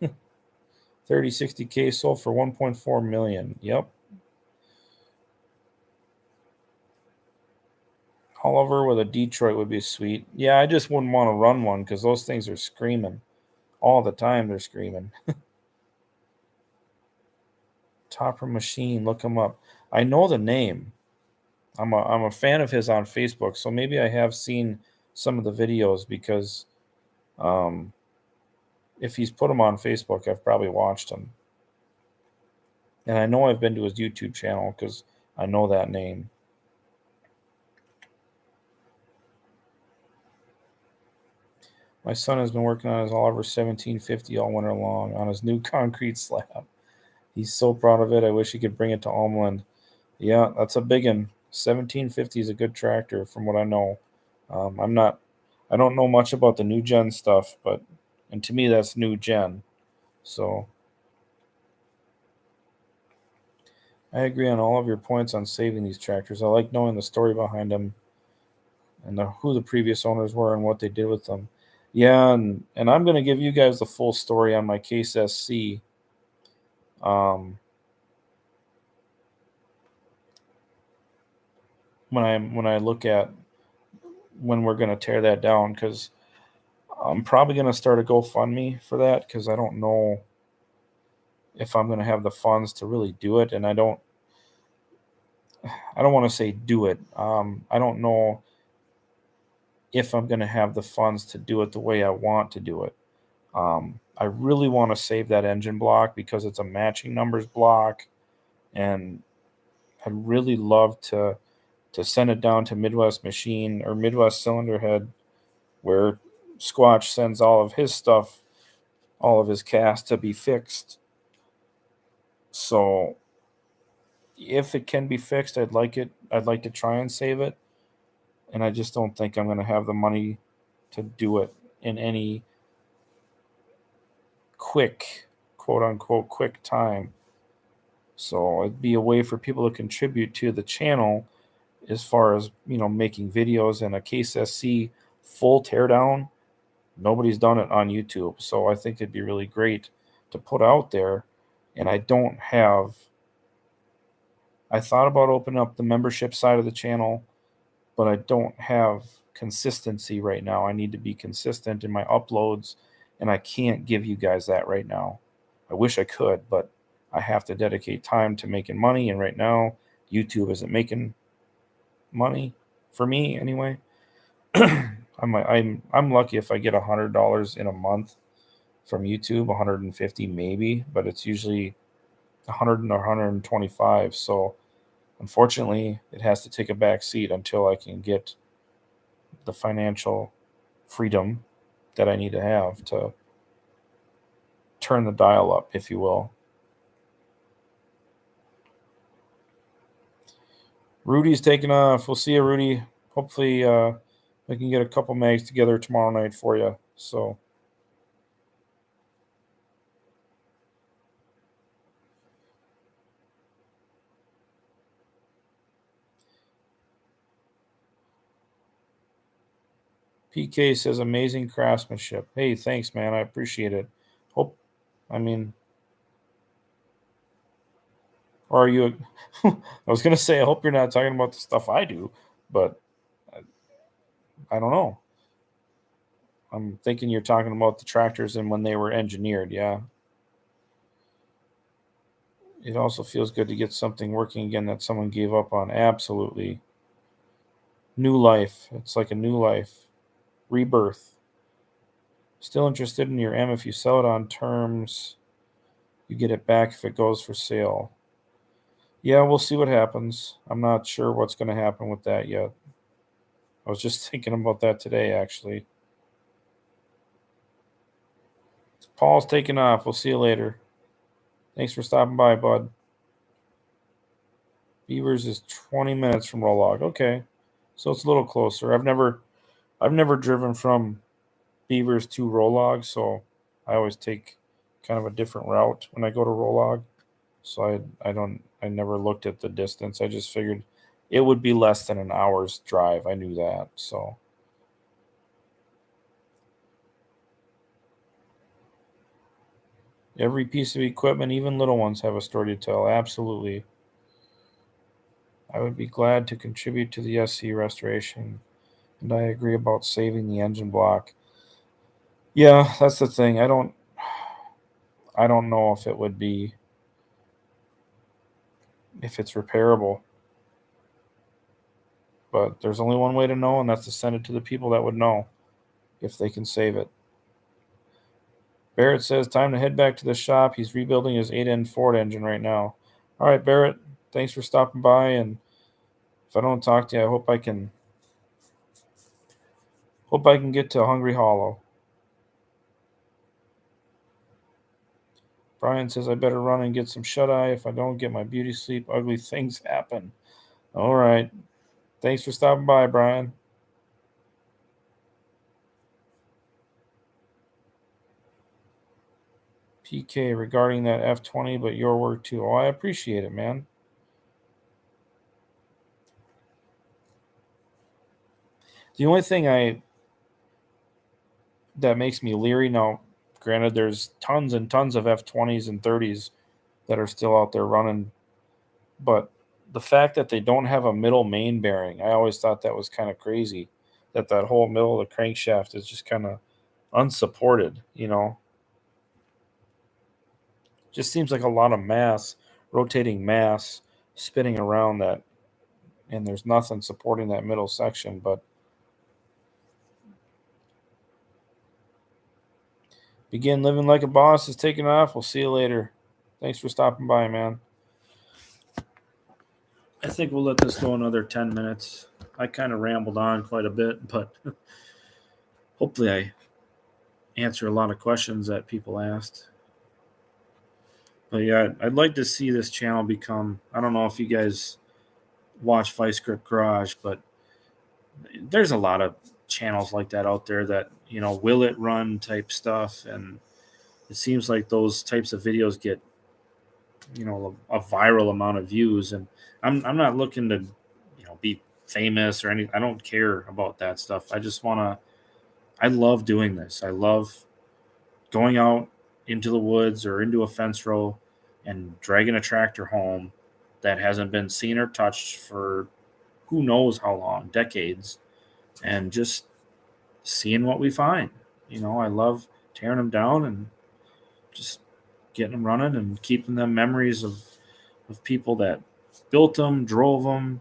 3060K sold for 1.4 million. Yep. Oliver with a Detroit would be sweet. Yeah, I just wouldn't want to run one because those things are screaming all the time. They're screaming. Topper Machine, look him up. I know the name. I'm a fan of his on Facebook, so maybe I have seen some of the videos, because if he's put them on Facebook, I've probably watched them. And I know I've been to his YouTube channel because I know that name. My son has been working on his Oliver 1750 all winter long on his new concrete slab. He's so proud of it. I wish he could bring it to Almland. Yeah, that's a big one. 1750 is a good tractor from what I know. I don't know much about the new gen stuff, and to me that's new gen. So I agree on all of your points on saving these tractors. I like knowing the story behind them and who the previous owners were and what they did with them. Yeah, and I'm going to give you guys the full story on my Case SC. When I look at when we're going to tear that down, because I'm probably going to start a GoFundMe for that, because I don't know if I'm going to have the funds to really do it, and I don't want to say do it. I don't know if I'm going to have the funds to do it the way I want to do it. I really want to save that engine block because it's a matching numbers block, and I'd really love to send it down to Midwest Machine or Midwest Cylinder Head, where Squatch sends all of his stuff, all of his cast to be fixed. So if it can be fixed, I'd like it. I'd like to try and save it, and I just don't think I'm going to have the money to do it in any quick, quote unquote, quick time. So it'd be a way for people to contribute to the channel as far as, making videos and a Case SC full teardown. Nobody's done it on YouTube. So I think it'd be really great to put out there. And I thought about opening up the membership side of the channel, but I don't have consistency right now. I need to be consistent in my uploads, and I can't give you guys that right now. I wish I could, but I have to dedicate time to making money, and right now YouTube isn't making money for me anyway. I'm lucky if I get $100 in a month from YouTube, 150 maybe, but it's usually 100 or 125. So unfortunately, it has to take a back seat until I can get the financial freedom that I need to have to turn the dial up, if you will. Rudy's taking off. We'll see you, Rudy. Hopefully, we can get a couple mags together tomorrow night for you. So, PK says amazing craftsmanship. Hey, thanks, man. I appreciate it. Hope, I mean, or are you? I was gonna say, I hope you're not talking about the stuff I do, but I don't know. I'm thinking you're talking about the tractors and when they were engineered. Yeah. It also feels good to get something working again that someone gave up on. Absolutely. New life. It's like a new life. Rebirth. Still interested in your M if you sell it on terms. You get it back if it goes for sale. Yeah, we'll see what happens. I'm not sure what's going to happen with that yet. I was just thinking about that today, actually. Paul's taking off. We'll see you later. Thanks for stopping by, bud. Beavers is 20 minutes from Rolog. Okay, so it's a little closer. I've never driven from Beavers to Rolog, so I always take kind of a different route when I go to Rolog. So I never looked at the distance. I just figured it would be less than an hour's drive. I knew that. So every piece of equipment, even little ones, have a story to tell. Absolutely. I would be glad to contribute to the SC restoration, and I agree about saving the engine block. Yeah, that's the thing. I don't know if it would be if it's repairable. But there's only one way to know, and that's to send it to the people that would know if they can save it. Barrett says, time to head back to the shop. He's rebuilding his 8N Ford engine right now. All right, Barrett, thanks for stopping by. And if I don't talk to you, I hope I can get to Hungry Hollow. Brian says I better run and get some shut-eye. If I don't get my beauty sleep, ugly things happen. All right. Thanks for stopping by, Brian. PK, regarding that F20, but your work too. Oh, I appreciate it, man. The only thing that makes me leery now, granted, there's tons and tons of F20s and 30s that are still out there running, but the fact that they don't have a middle main bearing, I always thought that was kind of crazy, that whole middle of the crankshaft is just kind of unsupported, Just seems like a lot of mass, rotating mass, spinning around that, and there's nothing supporting that middle section. But Begin Living Like a Boss is taking off. We'll see you later. Thanks for stopping by, man. I think we'll let this go another 10 minutes. I kind of rambled on quite a bit, but hopefully I answer a lot of questions that people asked. But yeah, I'd like to see this channel become, I don't know if you guys watch Vice Grip Garage, but there's a lot of channels like that out there that, will it run type stuff. And it seems like those types of videos get, a viral amount of views. And I'm not looking to, be famous or anything. I don't care about that stuff. I love doing this. I love going out into the woods or into a fence row and dragging a tractor home that hasn't been seen or touched for who knows how long, decades, and just seeing what we find. I love tearing them down and just getting them running and keeping them memories of people that built them, drove them,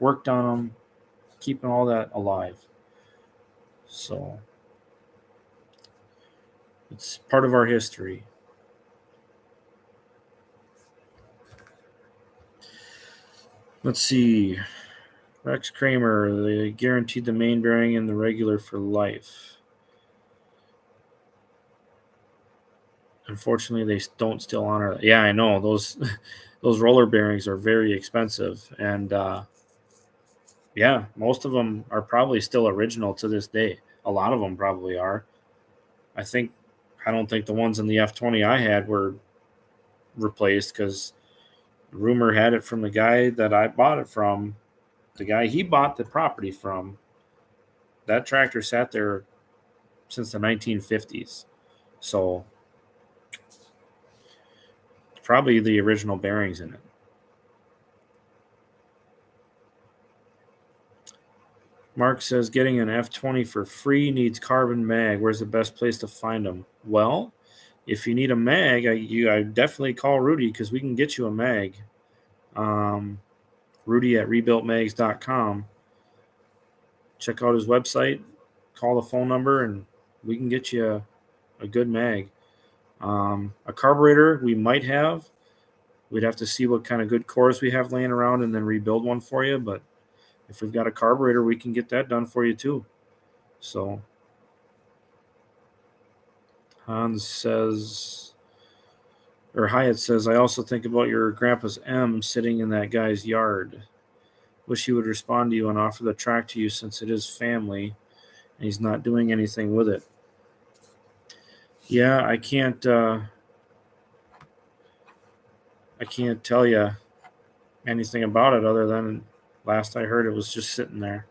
worked on them, keeping all that alive. So it's part of our history. Let's see. Rex Kramer, they guaranteed the main bearing and the regular for life. Unfortunately, they don't still honor that. Yeah, I know. Those roller bearings are very expensive. And yeah, most of them are probably still original to this day. A lot of them probably are. I don't think the ones in the F20 I had were replaced because rumor had it from the guy that I bought it from, the guy he bought the property from. That tractor sat there since the 1950s. So probably the original bearings in it. Mark says getting an F20 for free needs carbon mag. Where's the best place to find them? Well, if you need a mag, I definitely call Rudy because we can get you a mag. Rudy at rebuiltmags.com. Check out his website, call the phone number, and we can get you a good mag. A carburetor we might have. We'd have to see what kind of good cores we have laying around and then rebuild one for you. But if we've got a carburetor, we can get that done for you too. So Hans says, or Hyatt says, I also think about your grandpa's M sitting in that guy's yard. Wish he would respond to you and offer the track to you since it is family and he's not doing anything with it. Yeah, I can't tell you anything about it other than last I heard it was just sitting there.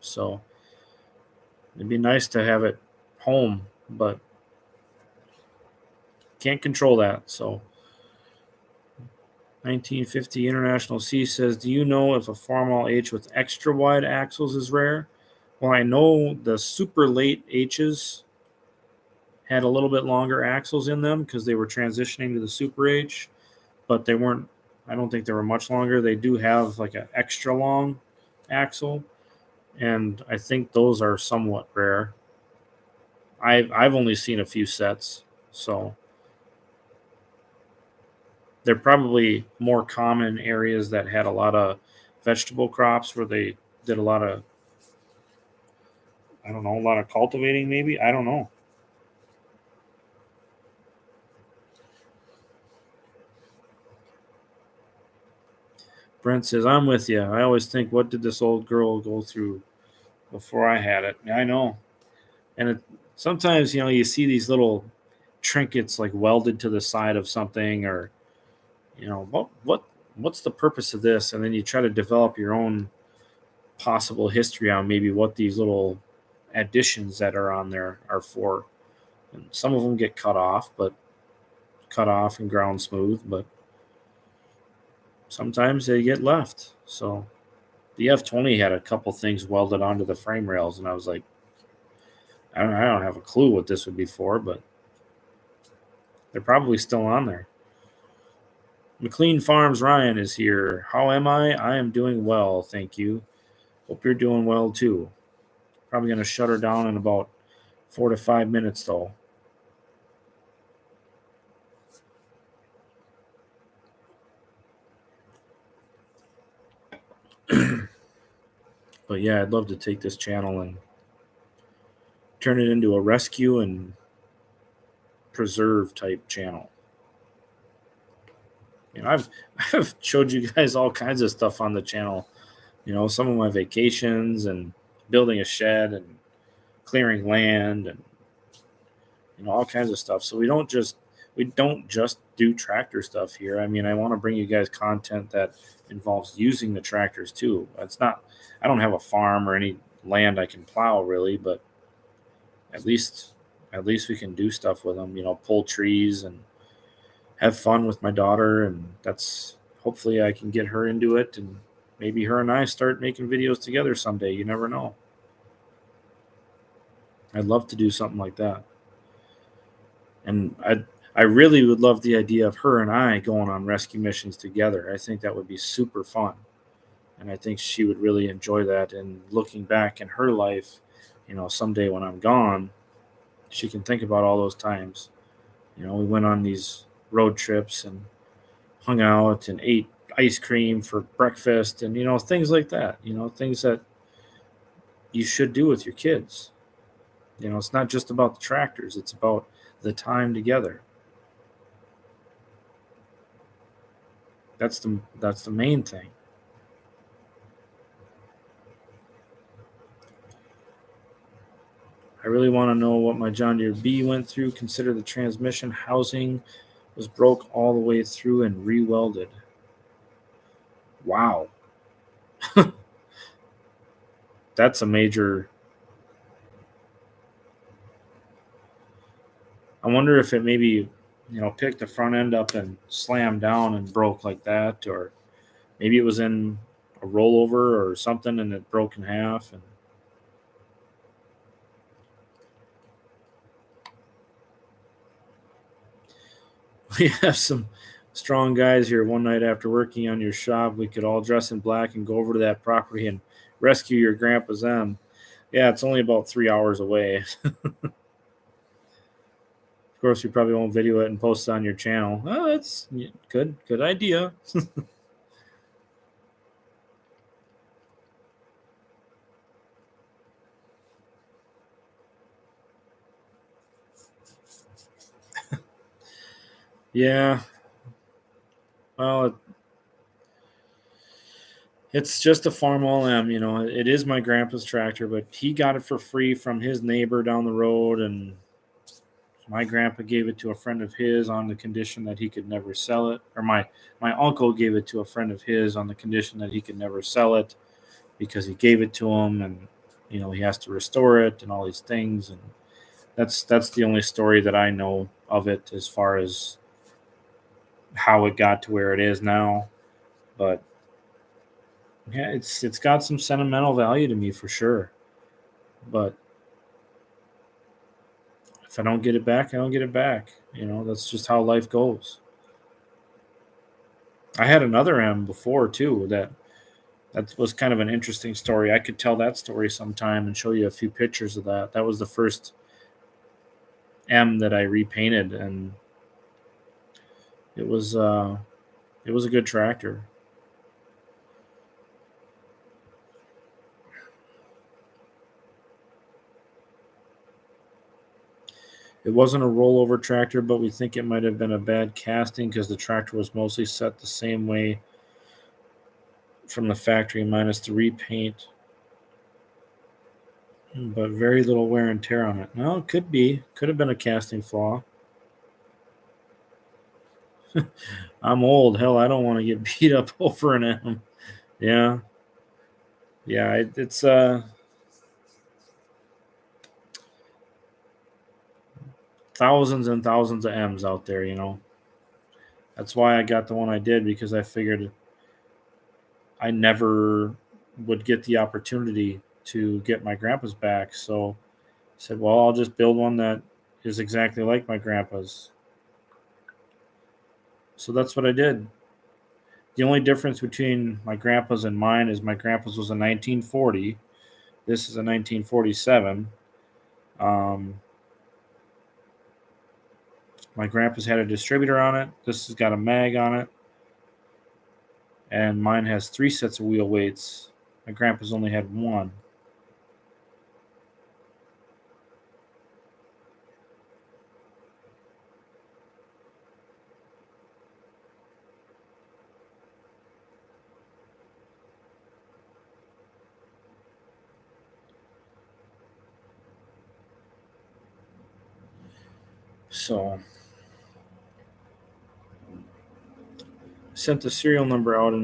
So it'd be nice to have it home, but can't control that. So 1950 International C says, do you know if a Farmall H with extra wide axles is rare? Well, I know the super late H's had a little bit longer axles in them because they were transitioning to the Super H, but they weren't, I don't think they were much longer. They do have like an extra long axle, and I think those are somewhat rare. I've only seen a few sets, so they're probably more common areas that had a lot of vegetable crops where they did a lot of, I don't know, a lot of cultivating maybe. I don't know. Brent says, I'm with you. I always think, what did this old girl go through before I had it? I know. And sometimes, you see these little trinkets like welded to the side of something, or, what's the purpose of this? And then you try to develop your own possible history on maybe what these little additions that are on there are for. And some of them get cut off and ground smooth, but sometimes they get left. So the F-20 had a couple things welded onto the frame rails, and I was like, I don't have a clue what this would be for, but they're probably still on there. McLean Farms Ryan is here. How am I? I am doing well, thank you. Hope you're doing well too. Probably going to shut her down in about 4 to 5 minutes, though. But yeah, I'd love to take this channel and turn it into a rescue and preserve type channel. I've showed you guys all kinds of stuff on the channel. Some of my vacations and building a shed and clearing land and all kinds of stuff. So we don't just do tractor stuff here. I want to bring you guys content that involves using the tractors too. I don't have a farm or any land I can plow really, but at least we can do stuff with them, pull trees and have fun with my daughter. And that's, hopefully I can get her into it, and maybe her and I start making videos together someday. You never know. I'd love to do something like that. And I really would love the idea of her and I going on rescue missions together. I think that would be super fun. And I think she would really enjoy that. And looking back in her life, someday when I'm gone, she can think about all those times. We went on these road trips and hung out and ate ice cream for breakfast and, things like that, things that you should do with your kids. It's not just about the tractors. It's about the time together. That's the main thing. I really want to know what my John Deere B went through. Consider the transmission housing was broke all the way through and re-welded. Wow. That's a major... I wonder if it maybe, picked the front end up and slammed down and broke like that, or maybe it was in a rollover or something and it broke in half. And we have some strong guys here. One night after working on your shop, we could all dress in black and go over to that property and rescue your grandpa's M. Yeah, it's only about 3 hours away. Of course, you probably won't video it and post it on your channel. Oh, that's good idea. Yeah. Well, it's just a Farmall M. It is my grandpa's tractor, but he got it for free from his neighbor down the road, and my grandpa gave it to a friend of his on the condition that he could never sell it. Or my uncle gave it to a friend of his on the condition that he could never sell it because he gave it to him, and he has to restore it and all these things. And that's the only story that I know of it as far as how it got to where it is now. But yeah, it's got some sentimental value to me for sure. But if I don't get it back, I don't get it back. That's just how life goes. I had another M before too that was kind of an interesting story. I could tell that story sometime and show you a few pictures of that. That was the first M that I repainted, and it was a good tractor. It wasn't a rollover tractor, but we think it might have been a bad casting because the tractor was mostly set the same way from the factory minus the repaint, but very little wear and tear on it. No, it could have been a casting flaw. I'm old. Hell, I don't want to get beat up over an M. Yeah. Yeah, it's thousands and thousands of M's out there, That's why I got the one I did, because I figured I never would get the opportunity to get my grandpa's back. So I said, well, I'll just build one that is exactly like my grandpa's. So that's what I did. The only difference between my grandpa's and mine is my grandpa's was a 1940. This is a 1947. My grandpa's had a distributor on it. This has got a mag on it. And mine has 3 sets of wheel weights. My grandpa's only had 1. So sent the serial number out,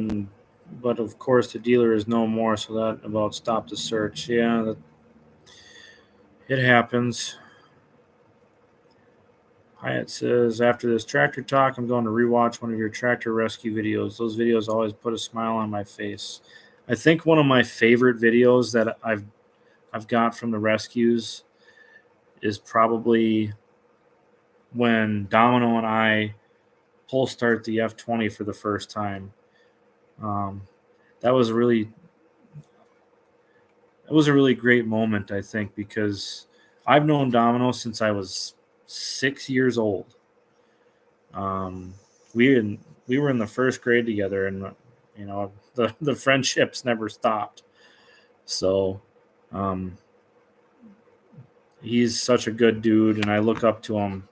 but of course the dealer is no more, so that about stopped the search. Yeah, it happens. Hyatt says, after this tractor talk, I'm going to rewatch one of your tractor rescue videos. Those videos always put a smile on my face. I think one of my favorite videos that I've got from the rescues is probably when Domino and I pull start the F20 for the first time. That was a really great moment, I think, because I've known Domino since I was 6 years old. We were in the first grade together, and the friendships never stopped. So he's such a good dude, and I look up to him.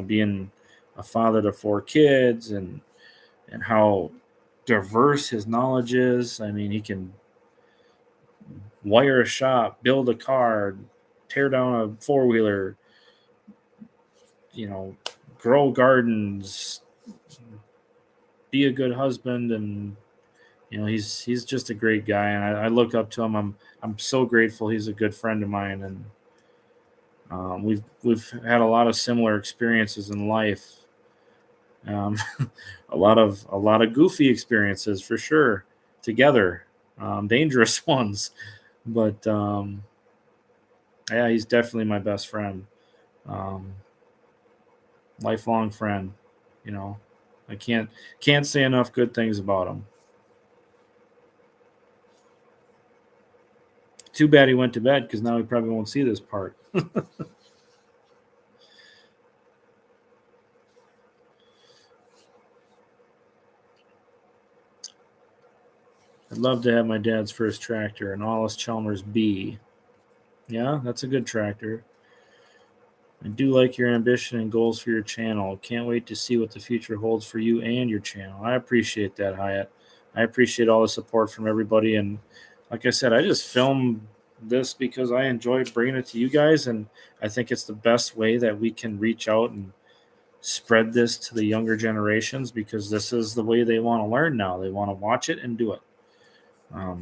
Being a father to 4 kids, and how diverse his knowledge is. I mean, he can wire a shop, build a car, tear down a 4-wheeler, grow gardens, be a good husband, and he's just a great guy, and I look up to him. I'm so grateful he's a good friend of mine, and we've had a lot of similar experiences in life. A lot of goofy experiences for sure together, dangerous ones, but yeah, he's definitely my best friend, lifelong friend. I can't say enough good things about him. Too bad he went to bed, because now he probably won't see this part. I'd love to have my dad's first tractor, an Allis Chalmers B. Yeah, that's a good tractor. I do like your ambition and goals for your channel. Can't wait to see what the future holds for you and your channel. I appreciate that, Hyatt. I appreciate all the support from everybody. And like I said, I just filmed this because I enjoy bringing it to you guys. And I think it's the best way that we can reach out and spread this to the younger generations, because this is the way they want to learn now. They want to watch it and do it.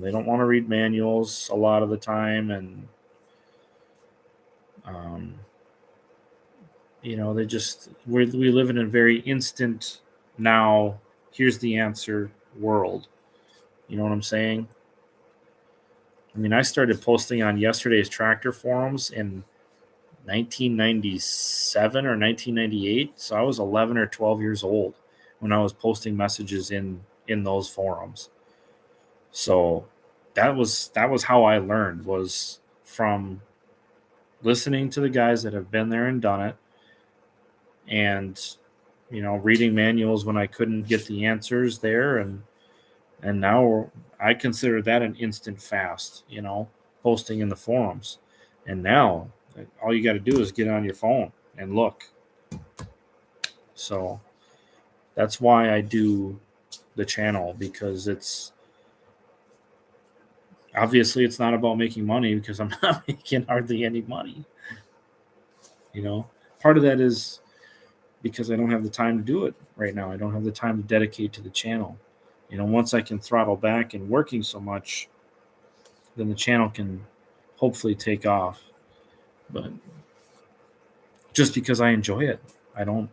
They don't want to read manuals a lot of the time, and they just we live in a very instant now. Here's the answer world. You know what I'm saying? I mean, I started posting on Yesterday's Tractor forums in 1997 or 1998, so I was 11 or 12 years old when I was posting messages in those forums. So that was how I learned, was from listening to the guys that have been there and done it, and reading manuals when I couldn't get the answers there, and now I consider that an instant fast, posting in the forums. And now all you got to do is get on your phone and look. So that's why I do the channel, because it's obviously it's not about making money, because I'm not making hardly any money. Part of that is because I don't have the time to do it right now. I don't have the time to dedicate to the channel. Once I can throttle back and working so much, then the channel can hopefully take off. But just because I enjoy it, I don't,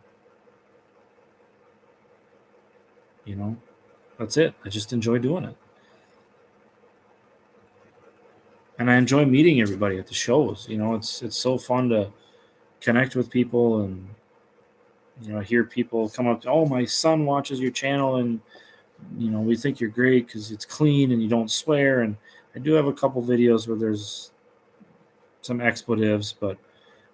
that's it. I just enjoy doing it. And I enjoy meeting everybody at the shows. It's so fun to connect with people and, hear people come up, oh, my son watches your channel and, we think you're great because it's clean and you don't swear. And I do have a couple videos where there's some expletives, but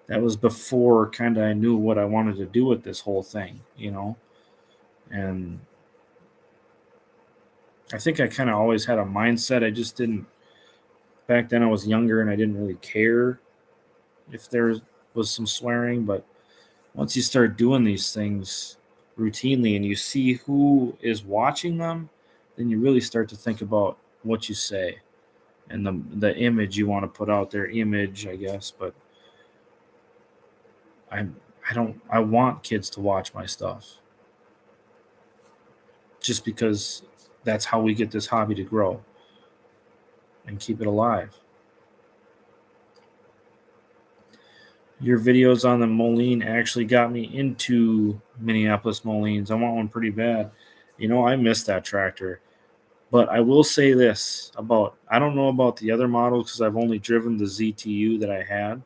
that was before kind of I knew what I wanted to do with this whole thing, and I think I kind of always had a mindset. I just didn't, back then I was younger and I didn't really care if there was some swearing, but once you start doing these things routinely and you see who is watching them, then you really start to think about what you say and the image you want to put out there, I guess. But I want kids to watch my stuff just because that's how we get this hobby to grow and keep it alive. Your videos on the Moline actually got me into Minneapolis Molines. I want one pretty bad. I miss that tractor. But I will say this I don't know about the other models because I've only driven the ZTU that I had,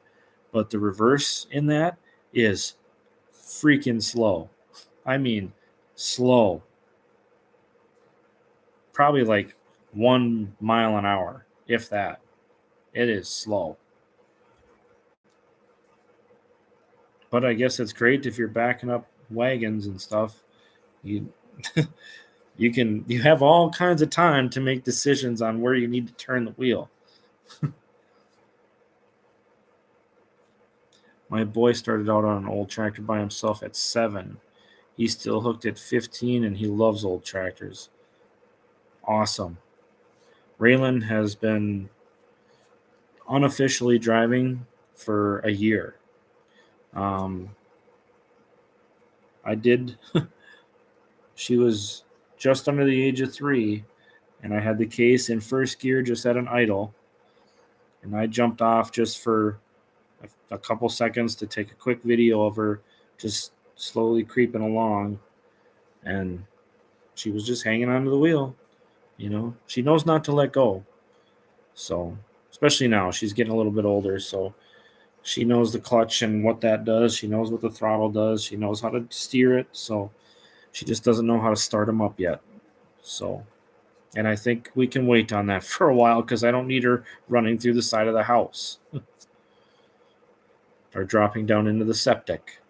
but the reverse in that is freaking slow. I mean, slow. Probably like 1 mile an hour, if that. It is slow. But I guess it's great if you're backing up wagons and stuff. You you have all kinds of time to make decisions on where you need to turn the wheel. My boy started out on an old tractor by himself at 7. He's still hooked at 15 and he loves old tractors. Awesome. Raylan has been unofficially driving for a year. She was just under the age of 3, and I had the case in first gear just at an idle, and I jumped off just for a couple seconds to take a quick video of her just slowly creeping along, and she was just hanging onto the wheel. She knows not to let go. So, especially now, she's getting a little bit older, so she knows the clutch and what that does. She knows what the throttle does. She knows how to steer it. So she just doesn't know how to start them up yet. So, and I think we can wait on that for a while because I don't need her running through the side of the house or dropping down into the septic.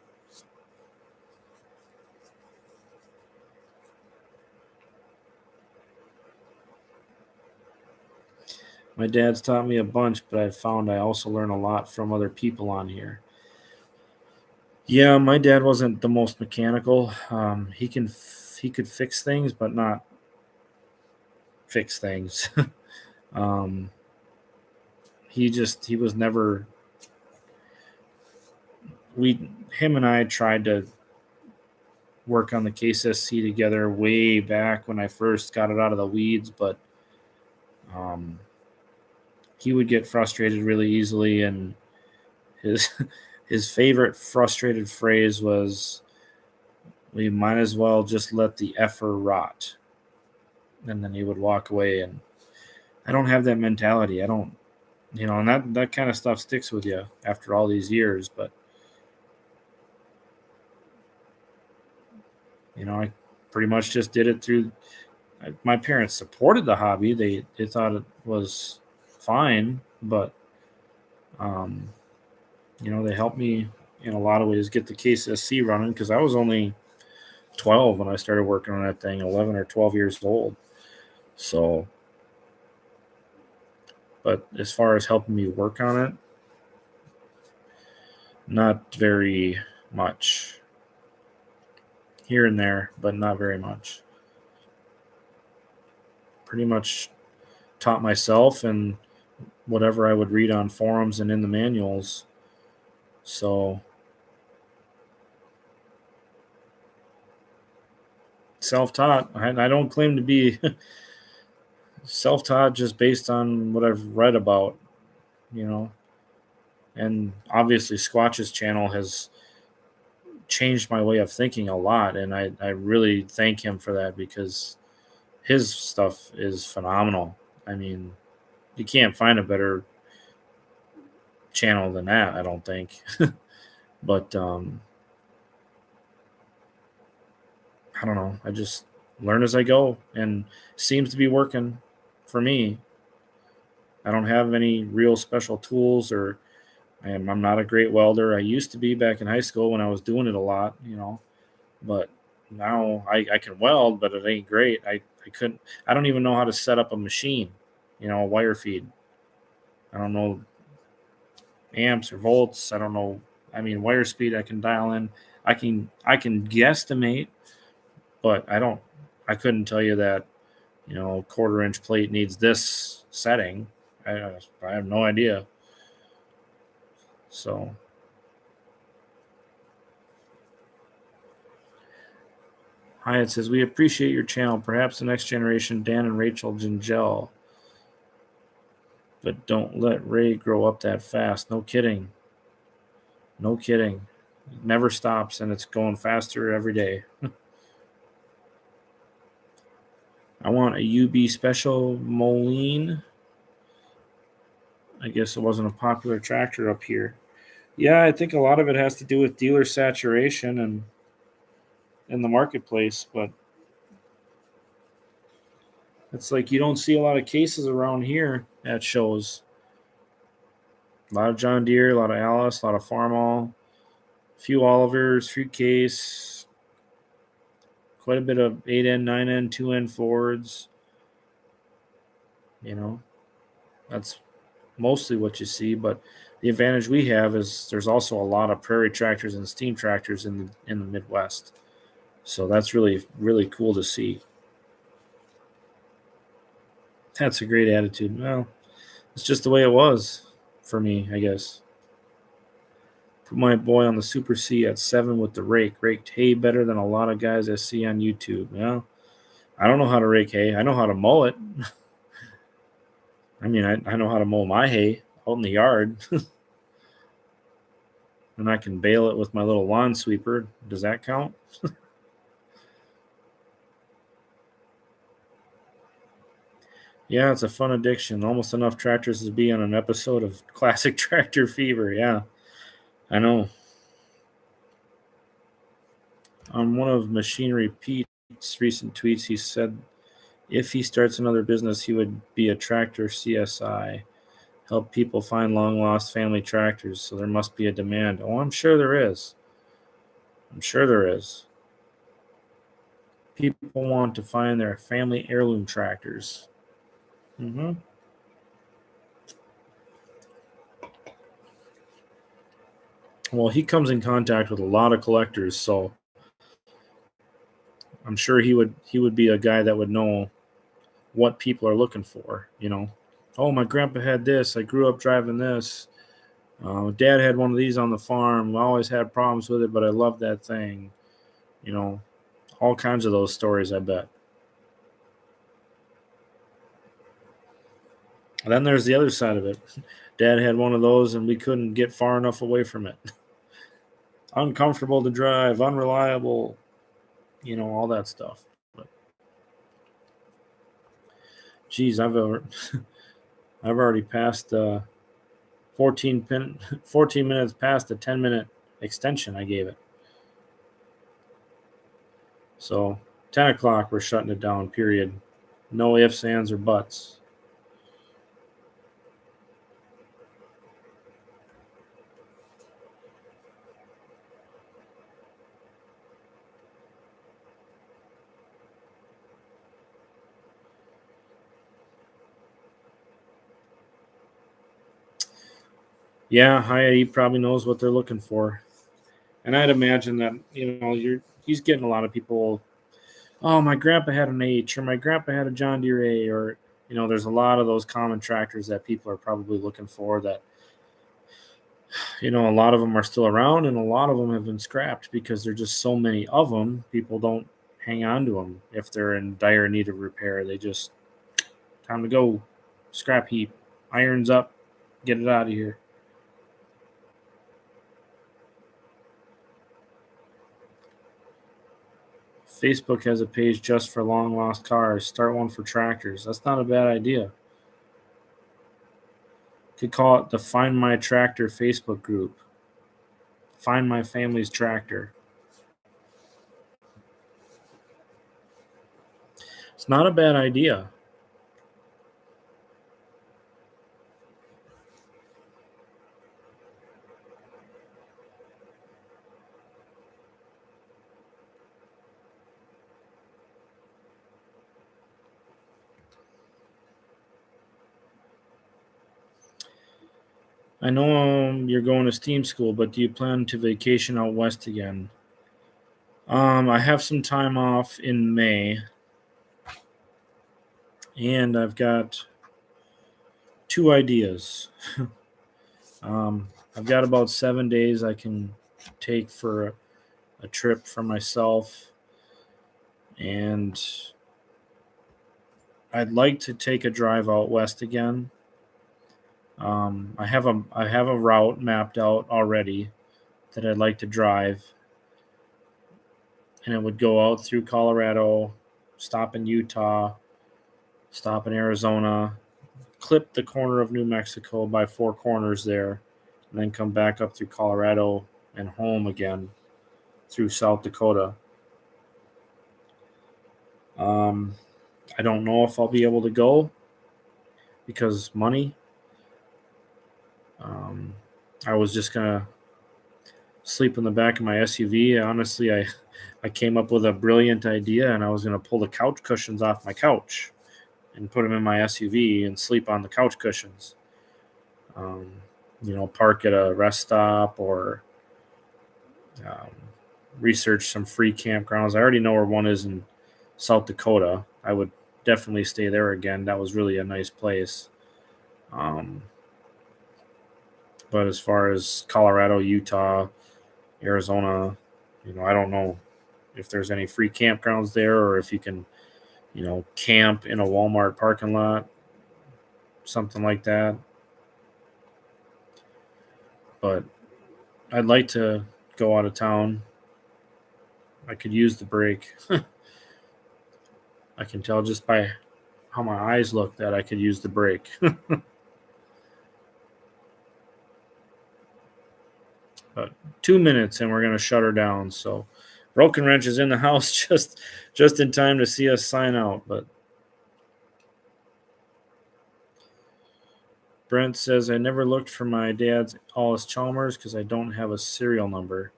My dad's taught me a bunch, but I've found I also learn a lot from other people on here. Yeah, my dad wasn't the most mechanical. He could fix things, but not fix things. He was never. Him and I tried to work on the Case SC together way back when I first got it out of the weeds, but he would get frustrated really easily, and his favorite frustrated phrase was, "We might as well just let the effer rot." And then he would walk away, and I don't have that mentality. I don't, and that kind of stuff sticks with you after all these years, but I pretty much just did it through. My parents supported the hobby. They thought it was fine, but they helped me in a lot of ways get the Case SC running because I was only 12 when I started working on that thing, 11 or 12 years old. So, but as far as helping me work on it, not very much. Here and there, but not very much. pretty much taught myself and whatever I would read on forums and in the manuals. So self-taught. I don't claim to be self-taught just based on what I've read about, you know. And obviously Squatch's channel has changed my way of thinking a lot, and I really thank him for that, because his stuff is phenomenal. I mean, you can't find a better channel than that, I don't think. But I don't know. I just learn as I go, and seems to be working for me. I don't have any real special tools, or I'm not a great welder. I used to be back in high school when I was doing it a lot, but now I can weld, but it ain't great. I couldn't, I don't even know how to set up a machine, a wire feed. I don't know amps or volts. I don't know. I mean, wire speed I can dial in. I can guesstimate, but I couldn't tell you that, 1/4 inch plate needs this setting. I have no idea. So Hyatt says, we appreciate your channel. Perhaps the next generation, Dan and Rachel Gingell. But don't let Ray grow up that fast. No kidding. No kidding. It never stops, and it's going faster every day. I want a UB Special Moline. I guess it wasn't a popular tractor up here. Yeah, I think a lot of it has to do with dealer saturation and in the marketplace, but it's like you don't see a lot of cases around here at shows. A lot of John Deere, a lot of Alice, a lot of Farmall, a few Olivers, few Case, quite a bit of 8N, 9N, 2N Fords. That's mostly what you see, but the advantage we have is there's also a lot of prairie tractors and steam tractors in the Midwest. So that's really, really cool to see. That's a great attitude. Well, it's just the way it was for me, I guess. Put my boy on the Super C at 7 with the rake. Raked hay better than a lot of guys I see on YouTube. Well, I don't know how to rake hay. I know how to mow it. I mean, I know how to mow my hay out in the yard. And I can bale it with my little lawn sweeper. Does that count? Yeah, it's a fun addiction. Almost enough tractors to be on an episode of Classic Tractor Fever. Yeah, I know. On one of Machinery Pete's recent tweets, he said if he starts another business, he would be a tractor CSI, help people find long lost family tractors. So there must be a demand. Oh, I'm sure there is. I'm sure there is. People want to find their family heirloom tractors. Mm-hmm. Well, he comes in contact with a lot of collectors, so I'm sure he would be a guy that would know what people are looking for. Oh, my grandpa had this. I grew up driving this. Dad had one of these on the farm. I always had problems with it, but I loved that thing. All kinds of those stories, I bet. And then there's the other side of it. Dad had one of those, and we couldn't get far enough away from it. Uncomfortable to drive, unreliable, all that stuff. But, geez, I've already passed 14 minutes past the 10-minute extension I gave it. So 10 o'clock, we're shutting it down, period. No ifs, ands, or buts. Yeah, he probably knows what they're looking for. And I'd imagine that, he's getting a lot of people oh, my grandpa had an H, or my grandpa had a John Deere A, or there's a lot of those common tractors that people are probably looking for that, a lot of them are still around and a lot of them have been scrapped because there's just so many of them. People don't hang on to them if they're in dire need of repair. They just, time to go, scrap heap, irons up, get it out of here. Facebook has a page just for long lost cars. Start one for tractors. That's not a bad idea. Could call it the Find My Tractor Facebook group. Find my family's tractor. It's not a bad idea. I know you're going to STEAM school, but do you plan to vacation out west again? I have some time off in May, and I've got 2 ideas. I've got about 7 days I can take for a trip for myself, and I'd like to take a drive out west again. I have a route mapped out already that I'd like to drive, and it would go out through Colorado, stop in Utah, stop in Arizona, clip the corner of New Mexico by 4 corners there, and then come back up through Colorado and home again through South Dakota. I don't know if I'll be able to go because money. I was just gonna sleep in the back of my SUV. Honestly, I came up with a brilliant idea, and I was gonna pull the couch cushions off my couch and put them in my SUV and sleep on the couch cushions. Park at a rest stop or um, research some free campgrounds. I already know where one is in South Dakota. I would definitely stay there again. That was really a nice place. But as far as Colorado, Utah, Arizona, I don't know if there's any free campgrounds there or if you can, camp in a Walmart parking lot, something like that. But I'd like to go out of town. I could use the break. I can tell just by how my eyes look that I could use the break. But 2 minutes and we're going to shut her down. So Broken Wrench is in the house just in time to see us sign out. But Brent says, I never looked for my dad's Allis Chalmers because I don't have a serial number.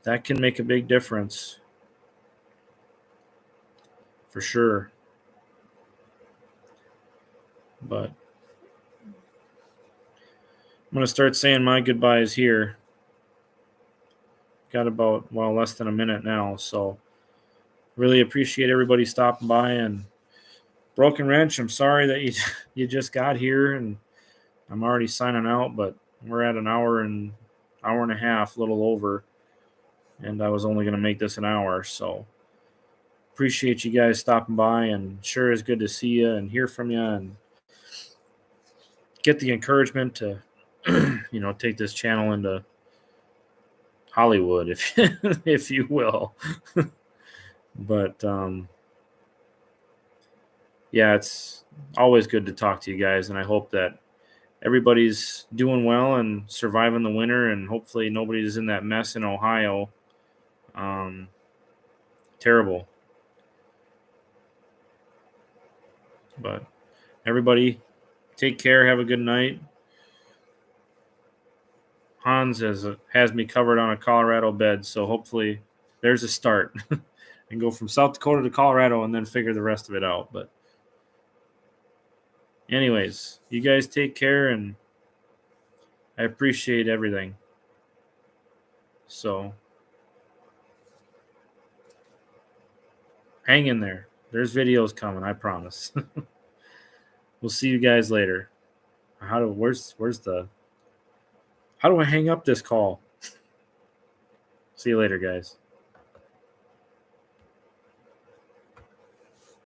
That can make a big difference. For sure. But I'm going to start saying my goodbyes here. Got about, less than a minute now. So really appreciate everybody stopping by. And Broken Wrench, I'm sorry that you just got here and I'm already signing out, but we're at an hour and a half, a little over. And I was only going to make this an hour. So appreciate you guys stopping by, and sure is good to see you and hear from you and get the encouragement to, take this channel into Hollywood, if you will. But yeah, it's always good to talk to you guys, and I hope that everybody's doing well and surviving the winter, and hopefully nobody's in that mess in Ohio. Terrible. But everybody, take care. Have a good night. Hans has me covered on a Colorado bed, so hopefully there's a start. And go from South Dakota to Colorado and then figure the rest of it out. But anyways, you guys take care, and I appreciate everything. So hang in there. There's videos coming, I promise. We'll see you guys later. How do I hang up this call? See you later, guys.